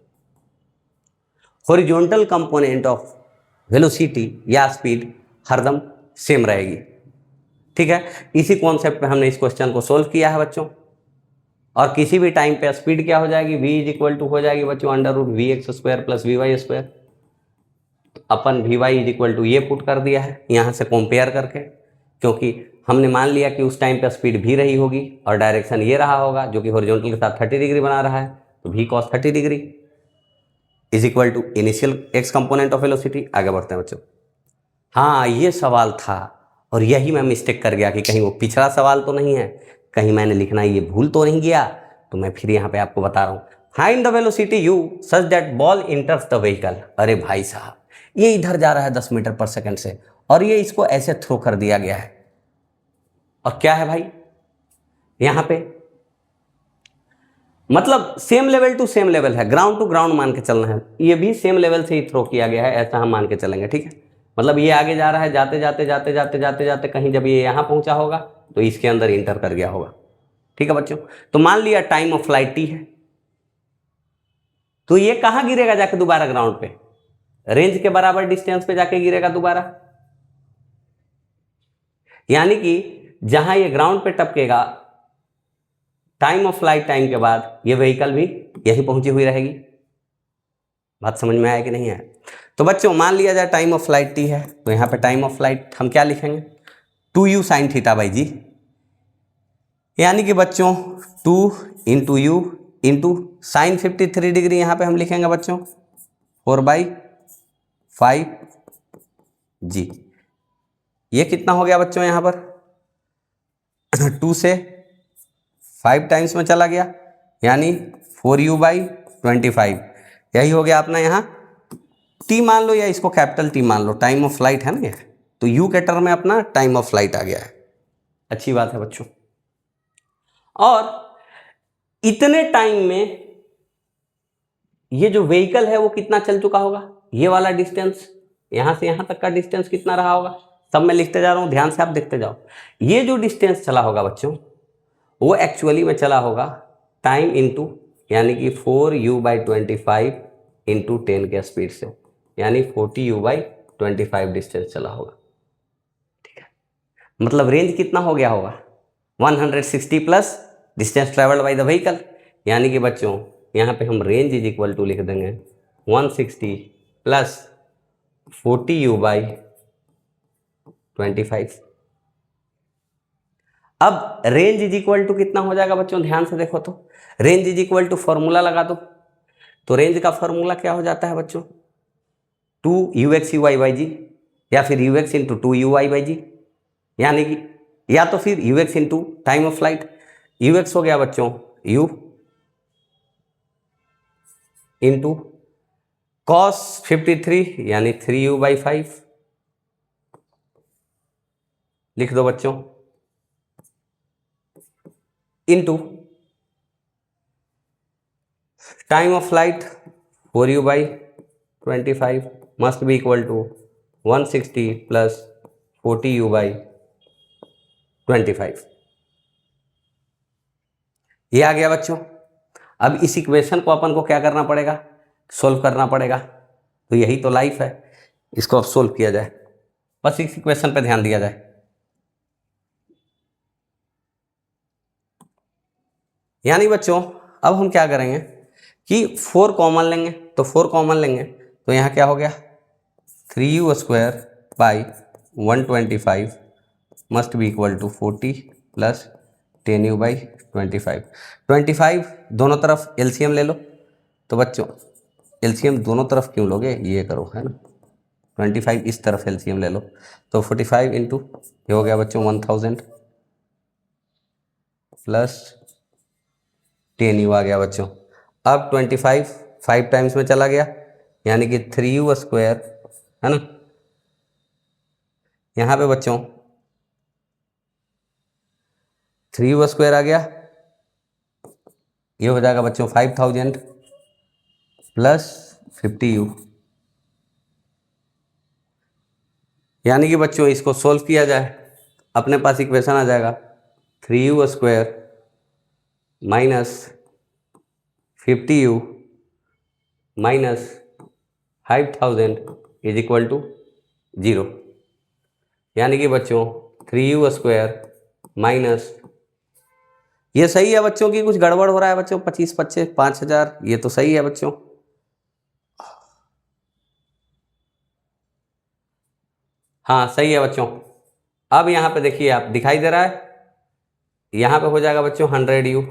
हॉरिजॉन्टल कंपोनेंट ऑफ वेलोसिटी या स्पीड हरदम सेम रहेगी। ठीक है, इसी कॉन्सेप्ट पे हमने इस क्वेश्चन को सोल्व किया है बच्चों। और किसी भी टाइम पे स्पीड क्या हो जाएगी, v इज इक्वल टू हो जाएगी बच्चों under root v x square plus v y square. अपन v y is equal to ये पुट कर दिया है यहाँ से कंपेयर करके, क्योंकि हमने मान लिया कि उस टाइम पे स्पीड भी रही होगी और डायरेक्शन ये रहा होगा जो कि हॉरिजॉन्टल के साथ 30 डिग्री बना रहा है, तो v cos 30 degree is equal to initial x component of velocity. आगे बढ़ते हैं बच्चों। हाँ ये सवाल था और यही मैं मिस्टेक कर गया कि कहीं वो पिछड़ा सवाल तो नहीं है, कहीं मैंने लिखना ये भूल तो नहीं गया, तो मैं फिर यहाँ पे आपको बता रहा हूँ। Find the velocity u such that ball इंटर्स the vehicle. अरे भाई साहब, ये इधर जा रहा है 10 मीटर पर सेकंड से और ये इसको ऐसे थ्रो कर दिया गया है, और क्या है भाई यहाँ पे, मतलब same level to same level है, ग्राउंड टू ग्राउंड मान के चलना है, ये भी सेम लेवल से ही थ्रो किया गया है, ऐसा हम मान के चलेंगे। ठीक है, मतलब ये आगे जा रहा है, जाते जाते जाते जाते जाते जाते कहीं जब ये यहाँ पहुंचा होगा तो इसके अंदर इंटर कर गया होगा। ठीक है बच्चों, तो मान लिया टाइम ऑफ फ्लाइट t है, तो ये कहाँ गिरेगा जाके दोबारा, ग्राउंड पे, रेंज के बराबर डिस्टेंस पे जाके गिरेगा दोबारा। यानी कि जहां ये ग्राउंड पे टपकेगा टाइम ऑफ फ्लाइट टाइम के बाद ये व्हीकल भी यहीं पहुंची हुई रहेगी। बात समझ में आया कि नहीं आया? तो बच्चों मान लिया जाए टाइम ऑफ फ्लाइट t है, तो यहाँ पे टाइम ऑफ फ्लाइट हम क्या लिखेंगे, 2u साइन थीटा बाई जी, यानी कि बच्चों 2 into you into sine 53 degree, यहाँ पे हम लिखेंगे बच्चों 4/5 जी। ये कितना हो गया बच्चों, यहाँ पर 2 से 5 टाइम्स में चला गया, यानी 4u/25, यही हो गया अपना यहाँ t मान लो या इसको कैपिटल T मान लो, टाइम ऑफ फ्लाइट है ना ये, तो u के टर्म में अपना टाइम ऑफ फ्लाइट आ गया है। अच्छी बात है बच्चों। और इतने टाइम में ये जो व्हीकल है वो कितना चल चुका होगा, ये वाला डिस्टेंस यहां से यहां तक का डिस्टेंस कितना रहा होगा, सब मैं लिखते जा रहा हूं, ध्यान से आप देखते जाओ। ये जो डिस्टेंस चला होगा बच्चों वो एक्चुअली में चला होगा टाइम इंटू, यानी कि 4u/25 इंटू 10 के स्पीड से, यानी 40u/25 डिस्टेंस चला होगा। ठीक है, मतलब रेंज कितना हो गया होगा, 160 plus distance travelled by the vehicle, यानी कि बच्चों यहाँ पे हम रेंज इज इक्वल टू लिख देंगे 160 प्लस 40u/25। अब रेंज इज इक्वल टू कितना हो जाएगा बच्चों, ध्यान से देखो तो, range is equal to formula लगा दो, तो रेंज का फॉर्मूला क्या हो जाता है बच्चों, 2uxuy/g या फिर ux इंटू 2uy/g, यानी कि या तो फिर ux into time of flight, ux हो गया बच्चों u इंटू cos 53 यानी 3u/5, लिख दो बच्चों, into time of flight 4u/25 must be equal to 160 plus 40u/25। ये आ गया बच्चों। अब इस इक्वेशन को अपन को क्या करना पड़ेगा, सोल्व करना पड़ेगा। तो यही तो लाइफ है, इसको अब सोल्व किया जाए, बस इस इक्वेशन पे ध्यान दिया जाए। यानी बच्चों अब हम क्या करेंगे कि 4 कॉमन लेंगे, तो 4 कॉमन लेंगे तो यहाँ क्या हो गया 3u² by 125 must be equal to 40 plus 10u by 25 दोनों तरफ एलसीएम ले लो। तो बच्चों एलसीएम दोनों तरफ क्यों लोगे, ये करो है ना, 25 इस तरफ एलसीएम ले लो। तो 45 इंटू ये हो गया बच्चों 1000 प्लस 10u आ गया बच्चों। अब 25 5 टाइम्स में चला गया, यानी कि 3u² है ना। यहाँ पे बच्चों 3u² आ गया, ये हो जाएगा बच्चों 5000 प्लस 50u। यानी कि बच्चों इसको सोल्व किया जाए, अपने पास इक्वेशन आ जाएगा 3u² minus 50u minus 5000 is equal to 0। यानी कि बच्चों 3u² माइनस, ये सही है बच्चों की कुछ गड़बड़ हो रहा है बच्चों, 25 25 5000, ये तो सही है बच्चों। हाँ सही है बच्चों। अब यहाँ पे देखिए आप दिखाई दे रहा है, यहाँ पे हो जाएगा बच्चों 100u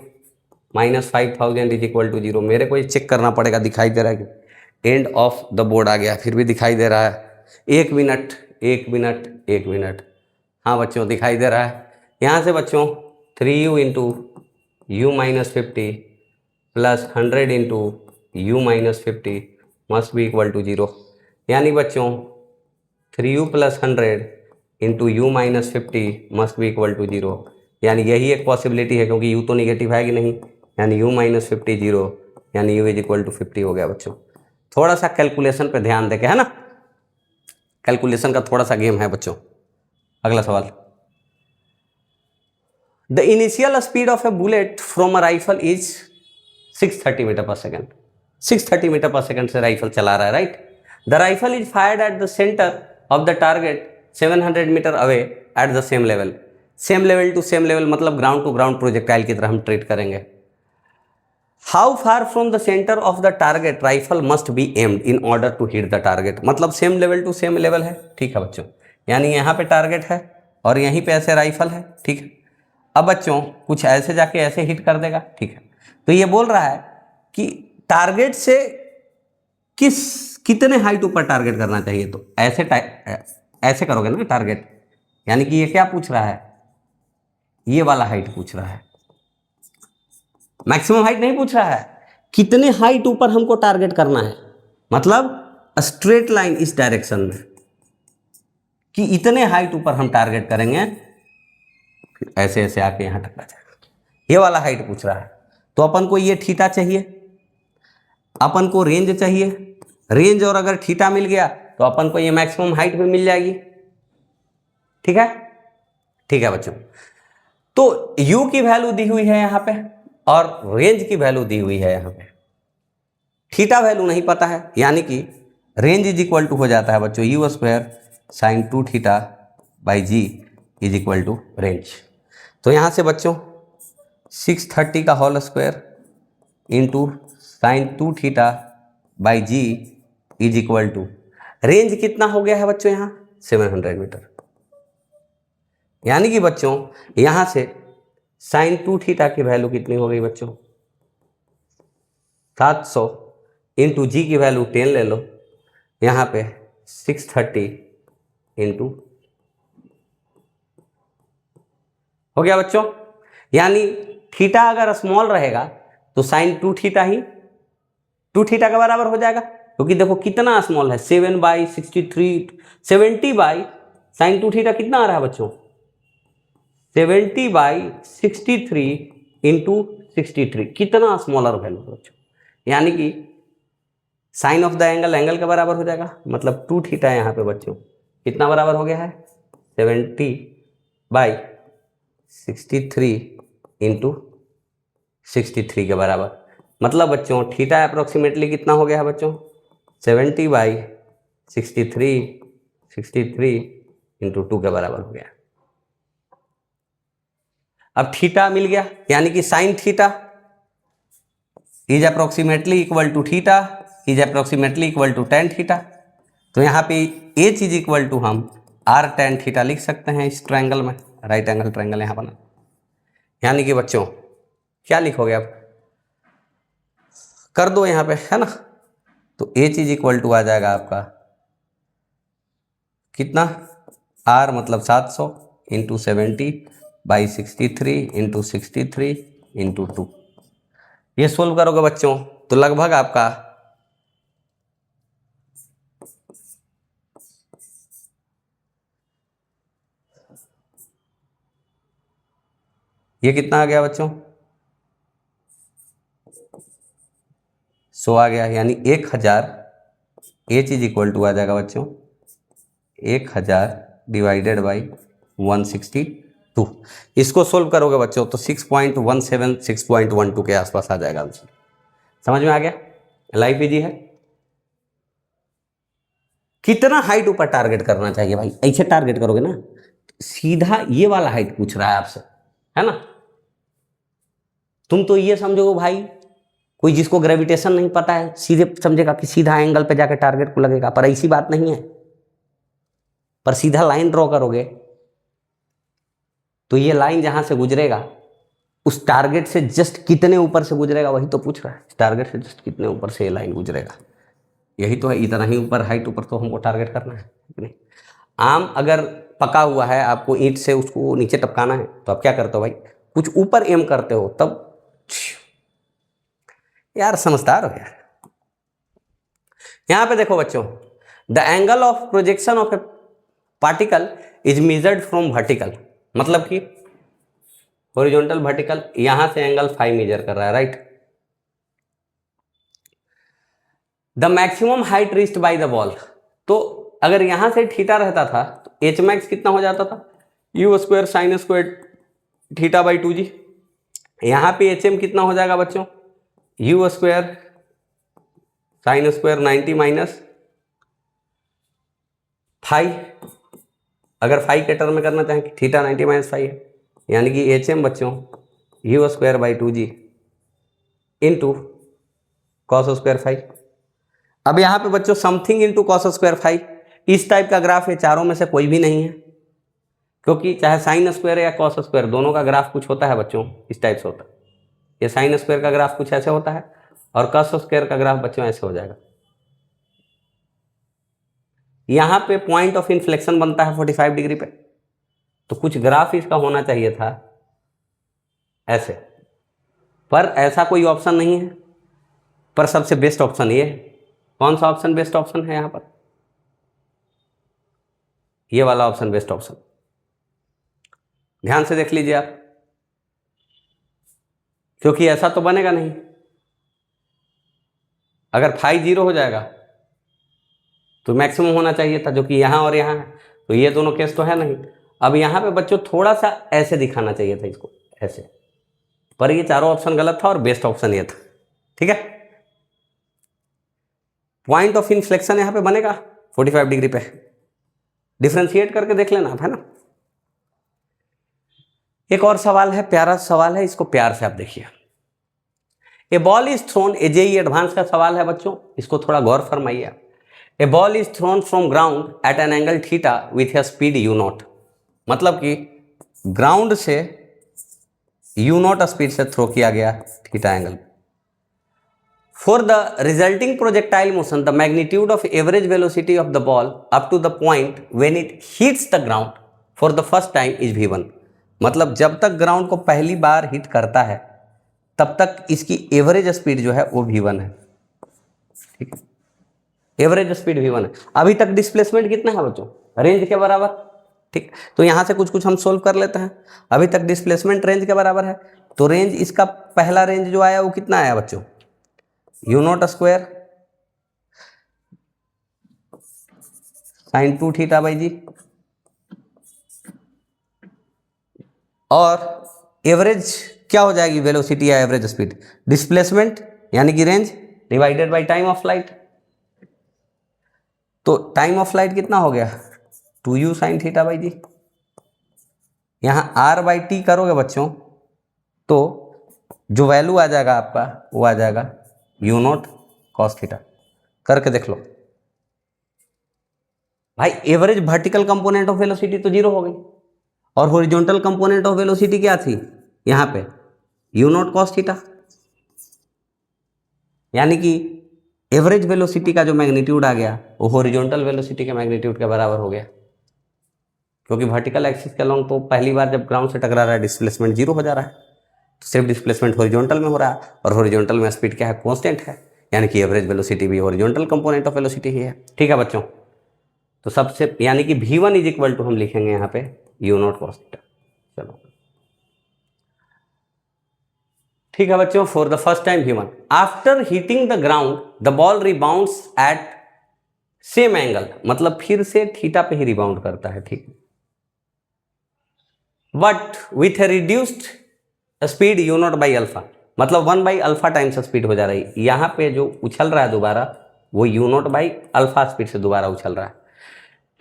minus 5000 is equal to 0। मेरे को ये चेक करना पड़ेगा, दिखाई दे रहा है कि एंड ऑफ द बोर्ड आ गया, फिर भी दिखाई दे रहा है। एक मिनट एक मिनट एक मिनट, हाँ बच्चों दिखाई दे रहा है। यहाँ से बच्चों 3u into u minus 50 plus 100 into u minus 50 must be equal to 0। यानी बच्चों 3u plus 100 into u minus 50 must be equal to 0। यानी यही एक पॉसिबिलिटी है, क्योंकि u तो निगेटिव है कि नहीं, यानी u माइनस 50 0, यानी u इज इक्वल टू 50 हो गया बच्चों। थोड़ा सा कैलकुलेशन पे ध्यान देके, है ना, कैलकुलेशन का थोड़ा सा गेम है बच्चों। अगला सवाल, the initial speed of a bullet from a rifle is 630 metre per second. 630 metre per second से राइफल चला रहा है, right. The rifle is fired at the centre of the target 700 metre away at the same level. Same level to same level मतलब ground to ground projectile की तरह हम treat करेंगे। How far from the centre of the target rifle must be aimed in order to hit the target, मतलब same level to same level है, ठीक है बच्चों। यानी यहाँ पे टारगेट है और यहीं पे ऐसे राइफल है, ठीक है। अब बच्चों कुछ ऐसे जाके ऐसे हिट कर देगा, ठीक है। तो ये बोल रहा है कि टारगेट से कितने हाइट ऊपर टारगेट करना चाहिए, तो ऐसे करोगे ना टारगेट, यानी कि ये क्या पूछ रहा है, ये वाला हाइट पूछ रहा है, मैक्सिमम हाइट नहीं पूछ रहा है, कितने हाइट ऊपर हमको टारगेट करना है, मतलब स्ट्रेट लाइन इस डायरेक्शन में, कि इतने हाइट ऊपर हम टारगेट करेंगे, फिर ऐसे ऐसे आके यहां टकरा जाएगा, ये वाला हाइट पूछ रहा है। तो अपन को ये थीटा चाहिए, अपन को रेंज चाहिए, रेंज और अगर थीटा मिल गया तो अपन को ये मैक्सिमम हाइट भी मिल जाएगी, ठीक है। ठीक है बच्चों, तो u की वैल्यू दी हुई है यहां पे और रेंज की वैल्यू दी हुई है यहाँ पे, थीटा वैल्यू नहीं पता है, यानी कि रेंज इज इक्वल टू हो जाता है बच्चों u² sine 2 theta by g is equal to range. तो यहाँ से बच्चों 630 का whole square into sine 2 theta by g is equal to range कितना हो गया है बच्चों यहाँ 700 मीटर। यानी कि बच्चों यहाँ से साइन 2 थीटा की वैल्यू कितनी हो गई बच्चों 700 इंटू जी की वैल्यू 10 ले लो, यहाँ पे 630 इंटू हो गया बच्चों। यानी थीटा अगर स्मॉल रहेगा तो साइन 2 थीटा ही 2 थीटा के बराबर हो जाएगा, क्योंकि देखो कितना स्मॉल है 7/63 70 बाई साइन 2 थीटा कितना आ रहा है बच्चों 70/63 इंटू 63, कितना स्मॉलर वैल्यू बच्चों, यानी कि sine of the angle angle के बराबर हो जाएगा, मतलब 2 थीटा यहाँ पे बच्चों कितना बराबर हो गया है 70/63 इंटू 63 के बराबर। मतलब बच्चों थीटा अप्रोक्सीमेटली कितना हो गया है बच्चों, 70/63 इंटू 2 के बराबर हो गया। अब थीटा मिल गया, यानी कि sine theta is approximately equal to theta is approximately equal to tan theta. तो यहाँ पे एच इज इक्वल टू हम आर टेन थीटा लिख सकते हैं इस ट्रायंगल में, राइट एंगल ट्रायंगल यहाँ बना। यानी कि बच्चों क्या लिखोगे आप, कर दो यहाँ पे, है ना। तो एच इज इक्वल टू आ जाएगा आपका कितना, आर मतलब 700 इंटू 70/63 इंटू 63 इंटू 2। ये सोल्व करोगे बच्चों तो लगभग आपका ये कितना आ गया बच्चों, 100 आ गया। यानी 1000 एच इज इक्वल टू आ जाएगा बच्चों 1000 डिवाइडेड बाई 162। इसको सोल्व करोगे बच्चों तो 6.17 6.12 के आसपास आ जाएगा आंसर। समझ में आ गया, लाइफ इजी है। कितना हाइट ऊपर टारगेट करना चाहिए भाई, ऐसे टारगेट करोगे ना, सीधा ये वाला हाइट पूछ रहा है आपसे, है ना। तुम तो ये समझोगे भाई, कोई जिसको ग्रेविटेशन नहीं पता है सीधे समझेगा कि सीधा एंगल पे जाकर टारगेट को लगेगा, पर ऐसी बात नहीं है। पर सीधा लाइन ड्रॉ करोगे तो ये लाइन जहां से गुजरेगा उस टारगेट से जस्ट कितने ऊपर से गुजरेगा वही तो पूछ रहा है, टारगेट से जस्ट कितने ऊपर से ये लाइन गुजरेगा, यही तो है। इतना ही ऊपर हाइट ऊपर तो हमको टारगेट करना है नहीं। आम अगर पका हुआ है, आपको ईंट से उसको नीचे टपकाना है तो आप क्या करते हो भाई, कुछ ऊपर एम करते हो तब। यार समझदार हो यार। यहां पे देखो बच्चों, the angle of projection of A particle is measured from vertical, मतलब कि हॉरिजॉन्टल वर्टिकल, यहां से एंगल फाई मेजर कर रहा है, right. The maximum height reached by the ball, तो अगर यहां से थीटा रहता था तो एच मैक्स कितना हो जाता था, u square sine square theta by 2 g. यहां पे एच एम कितना हो जाएगा बच्चों, u square sine square 90 minus phi, अगर फाई के टर्म में करना चाहें कि थीटा 90 माइनस फाई है, यानी कि एच एम बच्चों u square by 2 g into cos square phi. अब यहाँ पे बच्चों something into cos square phi, इस टाइप का ग्राफ है, चारों में से कोई भी नहीं है, क्योंकि चाहे साइन स्क्वायर या कॉस स्क्वायर दोनों का ग्राफ कुछ होता है बच्चों, इस टाइप से होता है। ये साइन स्क्वायर का ग्राफ कुछ ऐसे होता है और कॉस स्क्वायर का ग्राफ बच्चों ऐसे हो जाएगा। यहाँ पे पॉइंट ऑफ इन्फ्लेक्शन बनता है 45 डिग्री पे, तो कुछ ग्राफ इसका होना चाहिए था ऐसे, पर ऐसा कोई ऑप्शन नहीं है। पर सबसे बेस्ट ऑप्शन ये है, कौन सा ऑप्शन बेस्ट ऑप्शन है यहाँ पर, ये वाला ऑप्शन बेस्ट ऑप्शन। ध्यान से देख लीजिए आप, क्योंकि ऐसा तो बनेगा नहीं। अगर फाई 0 हो जाएगा तो मैक्सिमम होना चाहिए था, जो कि यहां और यहां है, तो ये दोनों केस तो है नहीं। अब यहां पे बच्चों थोड़ा सा ऐसे दिखाना चाहिए था इसको, ऐसे, पर ये चारों ऑप्शन गलत था और बेस्ट ऑप्शन ये था, ठीक है। पॉइंट ऑफ इन्फ्लेक्शन यहां पे बनेगा 45 डिग्री पे, डिफ्रेंशिएट करके देख लेना आप, है ना। एक और सवाल है, प्यारा सवाल है, इसको प्यार से आप देखिए। A ball is thrown, a JEE advance का सवाल है बच्चों, इसको थोड़ा गौर फरमाइए आप। A ball is thrown from ground at an angle theta with a speed u naught, मतलब कि ग्राउंड से यू नॉट स्पीड से थ्रो किया गया theta angle. For the resulting projectile motion the magnitude of average velocity of the ball up to the point when it hits the ground for the first time is v1, मतलब जब तक ground को पहली बार hit करता है तब तक इसकी एवरेज स्पीड जो है वो v1 है, ठीक है। एवरेज स्पीड v1 है। अभी तक डिस्प्लेसमेंट कितना है बच्चों, रेंज के बराबर, ठीक। तो यहां से कुछ कुछ हम सोल्व कर लेते हैं। अभी तक डिस्प्लेसमेंट रेंज के बराबर है, तो रेंज इसका पहला रेंज जो आया वो कितना आया बच्चों, u naught square sine 2 theta by G, और एवरेज क्या हो जाएगी वेलोसिटी या एवरेज स्पीड? डिस्प्लेसमेंट यानी कि range divided by time of flight. तो टाइम ऑफ फ्लाइट कितना हो गया? 2u साइन थीटा बाई जी। यहाँ r/t करोगे बच्चों तो जो वैल्यू आ जाएगा आपका वो आ जाएगा u0 cos थीटा। करके देख लो भाई। Average vertical component of velocity तो जीरो हो गई और हॉरिजॉन्टल कंपोनेंट ऑफ वेलोसिटी क्या थी यहाँ पे? u0 cos theta. यानी कि एवरेज वेलोसिटी का जो मैग्नीट्यूड आ गया वो हॉरिजॉन्टल वेलोसिटी के मैग्नीट्यूड के बराबर हो गया, क्योंकि वर्टिकल एक्सिस के अलोंग तो पहली बार जब ग्राउंड से टकरा रहा है डिस्प्लेसमेंट जीरो हो जा रहा है, तो सिर्फ डिस्प्लेसमेंट हॉरिजॉन्टल में हो रहा है और हॉरिजॉन्टल में स्पीड क्या है? कांस्टेंट है, यानी कि एवरेज वेलोसिटी भी हॉरिजॉन्टल कंपोनेंट ऑफ वेलोसिटी ही है। ठीक है बच्चों, तो सबसे यानी कि v1 इज इक्वल टू हम लिखेंगे यहाँ पे u0 cos थीटा। चलो ठीक है बच्चों, for the first time v1 after hitting the ground the ball rebounds at same angle, मतलब फिर से थीटा पे ही रिबाउंड करता है। ठीक है, but with A reduced speed u0 by alpha, मतलब 1 बाई अल्फा टाइम्स स्पीड हो जा रही है। यहाँ पे जो उछल रहा है दोबारा वो u0 बाई अल्फा स्पीड से दोबारा उछल रहा है।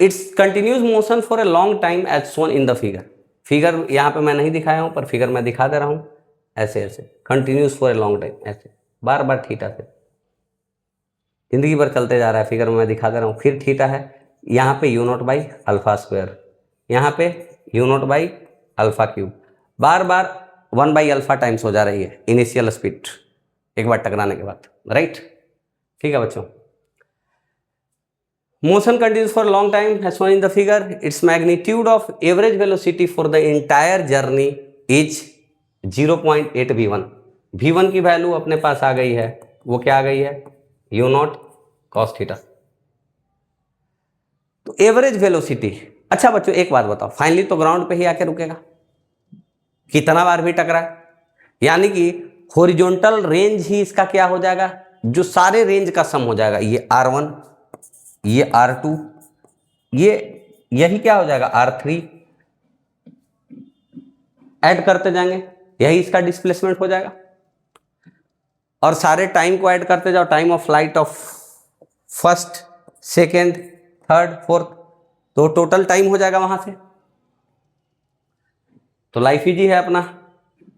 It's continuous motion for a long time as shown in the figure. Figure यहाँ पे मैं नहीं दिखाया हूँ पर फिगर मैं दिखा दे रहा हूँ। ऐसे ऐसे continuous for a long time, ऐसे बार बार थीटा से जिंदगी भर चलते जा रहा है। फिगर में मैं दिखा दे रहा हूँ। फिर थीटा है यहाँ पे u0 बाई अल्फा स्क्वायर, यहाँ पे u0 by alpha cube, bar bar 1 by alpha times हो जा रही है इनिशियल स्पीड एक बार टकराने के बाद। राइट, ठीक है बच्चों। Motion continues for a long time as shown in the figure. Its magnitude of average velocity for the entire journey is 0.8 v1। v1 की वैल्यू अपने पास आ गई है, वो क्या आ गई है? u0 cos theta. तो एवरेज वेलोसिटी, अच्छा बच्चों एक बात बताओ, फाइनली तो ग्राउंड पे ही आके रुकेगा, कितना बार भी टकरा, यानी कि हॉरिजॉन्टल रेंज ही इसका क्या हो जाएगा? जो सारे रेंज का सम हो जाएगा। ये r1, ये r2, ये यही क्या हो जाएगा? r3, ऐड करते जाएंगे, यही इसका डिस्प्लेसमेंट हो जाएगा। और सारे टाइम को ऐड करते जाओ, time of flight of first, second, third, fourth, तो टोटल टाइम हो जाएगा वहां से। तो लाइफ इजी है अपना।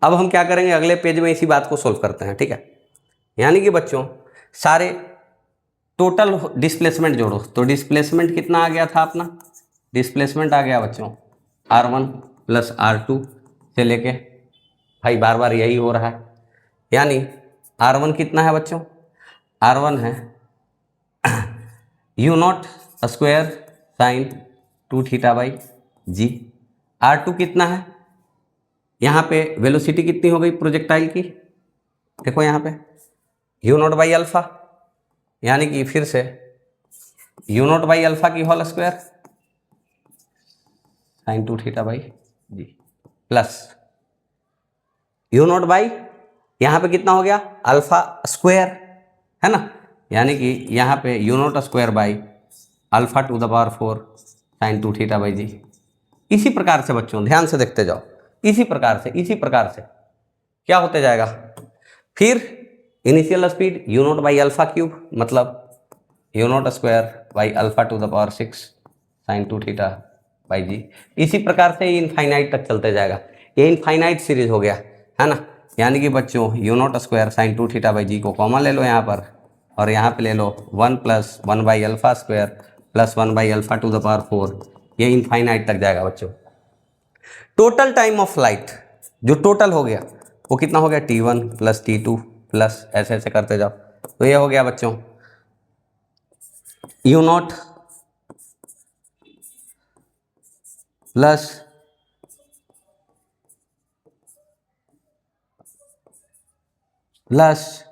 अब हम क्या करेंगे, अगले पेज में इसी बात को सोल्व करते हैं। ठीक है, यानी कि बच्चों सारे टोटल डिस्प्लेसमेंट जोड़ो, तो डिस्प्लेसमेंट कितना आ गया था अपना? डिस्प्लेसमेंट आ गया बच्चों r1 प्लस r2 से लेके, भाई बार बार यही हो रहा है, यानी r1 कितना है बच्चों? r1 है u0 square sine 2 theta by g. r2 कितना है? यहाँ पे वेलोसिटी कितनी हो गई प्रोजेक्टाइल की? देखो यहाँ पे u0 बाई अल्फा, यानी कि फिर से u0 बाई अल्फा की whole square sine 2 theta by g, plus u0 by यहाँ पे कितना हो गया? अल्फा स्क्वायर, है ना, यानी कि यहाँ पे u0 square by alpha to the power 4 sine 2 theta by G. इसी प्रकार से बच्चों ध्यान से देखते जाओ, इसी प्रकार से क्या होते जाएगा? फिर initial speed u0 by alpha cube, मतलब u0 square by alpha to the power 6 sine 2 theta by G. इसी प्रकार से इनफाइनाइट तक चलते जाएगा। ये इनफाइनाइट सीरीज हो गया, है ना, यानी कि बच्चों u0 square sine 2 theta by G को कॉमन ले लो यहाँ पर, और यहाँ पे ले लो 1 plus 1 by alpha square plus 1 by alpha to the power 4, ये इनफाइनाइट तक जाएगा बच्चों। टोटल टाइम ऑफ फ्लाइट जो टोटल हो गया वो कितना हो गया? t1 प्लस t2 प्लस ऐसे ऐसे करते जाओ, तो ये हो गया बच्चों u0 प्लस प्लस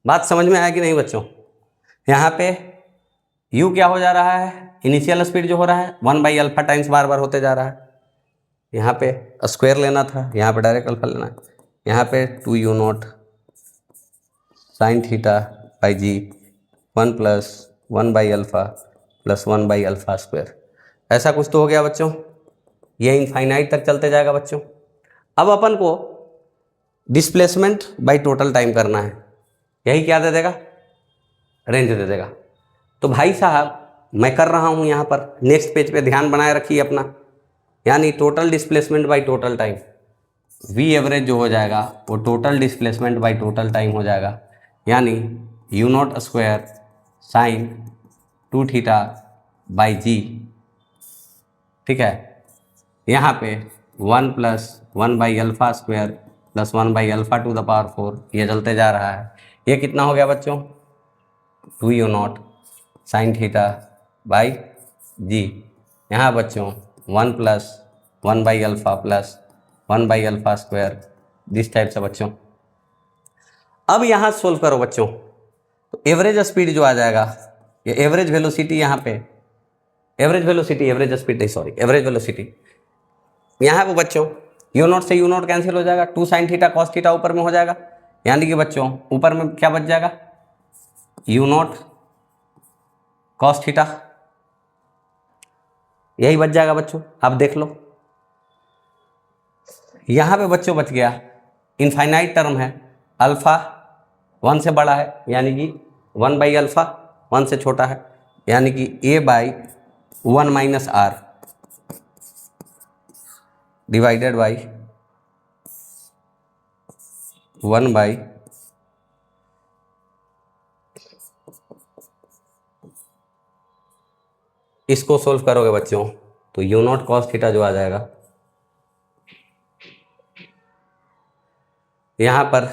बात समझ में आया कि नहीं बच्चों? यहाँ पे u क्या हो जा रहा है? इनिशियल स्पीड जो हो रहा है 1 बाई अल्फा टाइम्स बार बार होते जा रहा है। यहाँ पे स्क्वायर लेना था, यहाँ पे डायरेक्ट अल्फा लेना है। यहाँ पे 2u0 sine theta by G 1 plus 1/α plus 1/α square, ऐसा कुछ तो हो गया बच्चों। ये इनफाइनाइट तक चलते जाएगा बच्चों। अब अपन को डिस्प्लेसमेंट बाय टोटल टाइम करना है, यही क्या दे देगा, रेंज दे देगा। तो भाई साहब मैं कर रहा हूँ यहाँ पर, नेक्स्ट पेज पे ध्यान बनाए रखिए अपना, यानी total displacement by total time, v average जो हो जाएगा वो total displacement by total time हो जाएगा, यानी you naught square sign 2θ/g। ठीक है, यहाँ पे 1 plus 1/α square plus 1/α to the power 4 ये चलते जा रहा है। ये कितना हो गया बच्चों, 2u0 साइन θ/g। यहाँ बच्चों 1 plus 1/α plus 1/α square, this type से बच्चों। अब यहाँ सोल्व करो बच्चों, तो एवरेज स्पीड जो आ जाएगा, ये एवरेज वेलोसिटी, यहाँ पे एवरेज वेलोसिटी, एवरेज स्पीड नहीं सॉरी, एवरेज वेलोसिटी यहाँ पे बच्चों u0 से u0 कैंसिल हो जाएगा, 2 sin θ cos θ ऊपर में हो जाएगा, यानी कि बच्चों ऊपर में क्या बच जाएगा, u0 cos θ, यही बच जाएगा बच्चों। आप देख लो यहाँ पे बच्चों बच गया, इनफाइनाइट टर्म है, अल्फा 1 से बड़ा है यानी कि 1/α, 1 से छोटा है यानी कि a/1 - r डिवाइडेड बाई 1/, इसको सोल्व करोगे बच्चों तो u0 cos θ जो आ जाएगा, यहाँ पर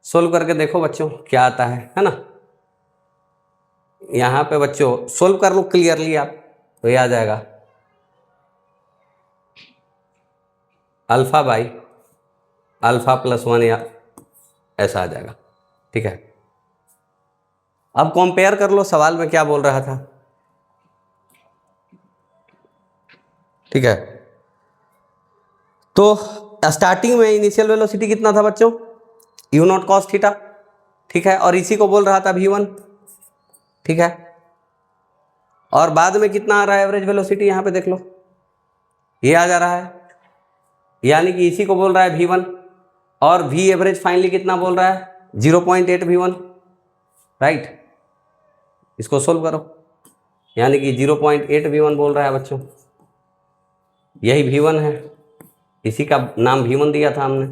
सोल्व करके देखो बच्चों क्या आता है ना। यहाँ पे बच्चों सोल्व कर लो क्लियरली आप, तो ये आ जाएगा α/α प्लस 1 या ऐसा आ जाएगा। ठीक है, अब कंपेयर कर लो, सवाल में क्या बोल रहा था। ठीक है, तो स्टार्टिंग में इनिशियल वेलोसिटी कितना था बच्चों, u0 cos θ। ठीक है, और इसी को बोल रहा था v1। ठीक है, और बाद में कितना आ रहा है एवरेज वेलोसिटी, यहाँ पे देख लो ये आ जा रहा है, यानी कि इसी को बोल रहा है v1, और v एवरेज फाइनली कितना बोल रहा है, 0.8 v1। राइट, इसको सोल्व करो, यानी कि 0.8 v1 बोल रहा है बच्चों, यही v1 है, इसी का नाम v1 दिया था हमने।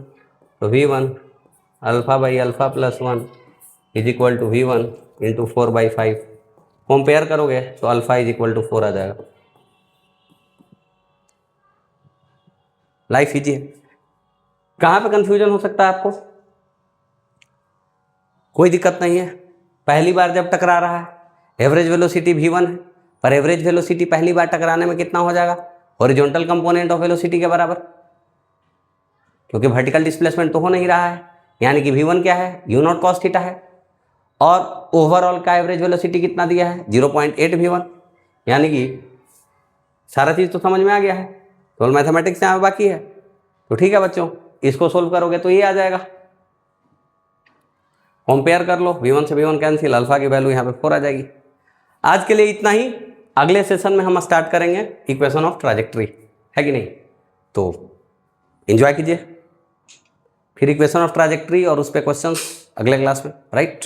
तो v1 α/α plus 1 is equal to v1 into 4/5। Compare करोगे तो अल्फा इज इक्वल टू 4 आ जाएगा। लाइफ इजी है, कहाँ पे कंफ्यूजन हो सकता है आपको, कोई दिक्कत नहीं है। पहली बार जब टकरा रहा है, एवरेज वेलोसिटी v1 है, पर एवरेज वेलोसिटी पहली बार टकराने में कितना हो जाएगा, हॉरिजॉन्टल कंपोनेंट ऑफ वेलोसिटी के बराबर, क्योंकि वर्टिकल डिस्प्लेसमेंट तो हो नहीं रहा है, यानी कि v1 क्या है, u0 cos θ है, और ओवरऑल का एवरेज वेलोसिटी कितना दिया है, 0.8 v1, यानी कि सारा चीज़ तो समझ में आ गया है, तो मैथमेटिक्स यहाँ बाकी है। तो ठीक है बच्चों, इसको सोल्व करोगे तो ये आ जाएगा, कंपेयर कर लो, v1 से v1 कैंसिल, अल्फा की वैल्यू यहाँ पे 4 आ जाएगी। आज के लिए इतना ही, अगले सेशन में हम स्टार्ट करेंगे इक्वेशन ऑफ ट्राजेक्टरी, है कि नहीं, तो एंजॉय कीजिए फिर इक्वेशन ऑफ ट्राजेक्टरी और उस पर क्वेश्चंस अगले क्लास में। राइट।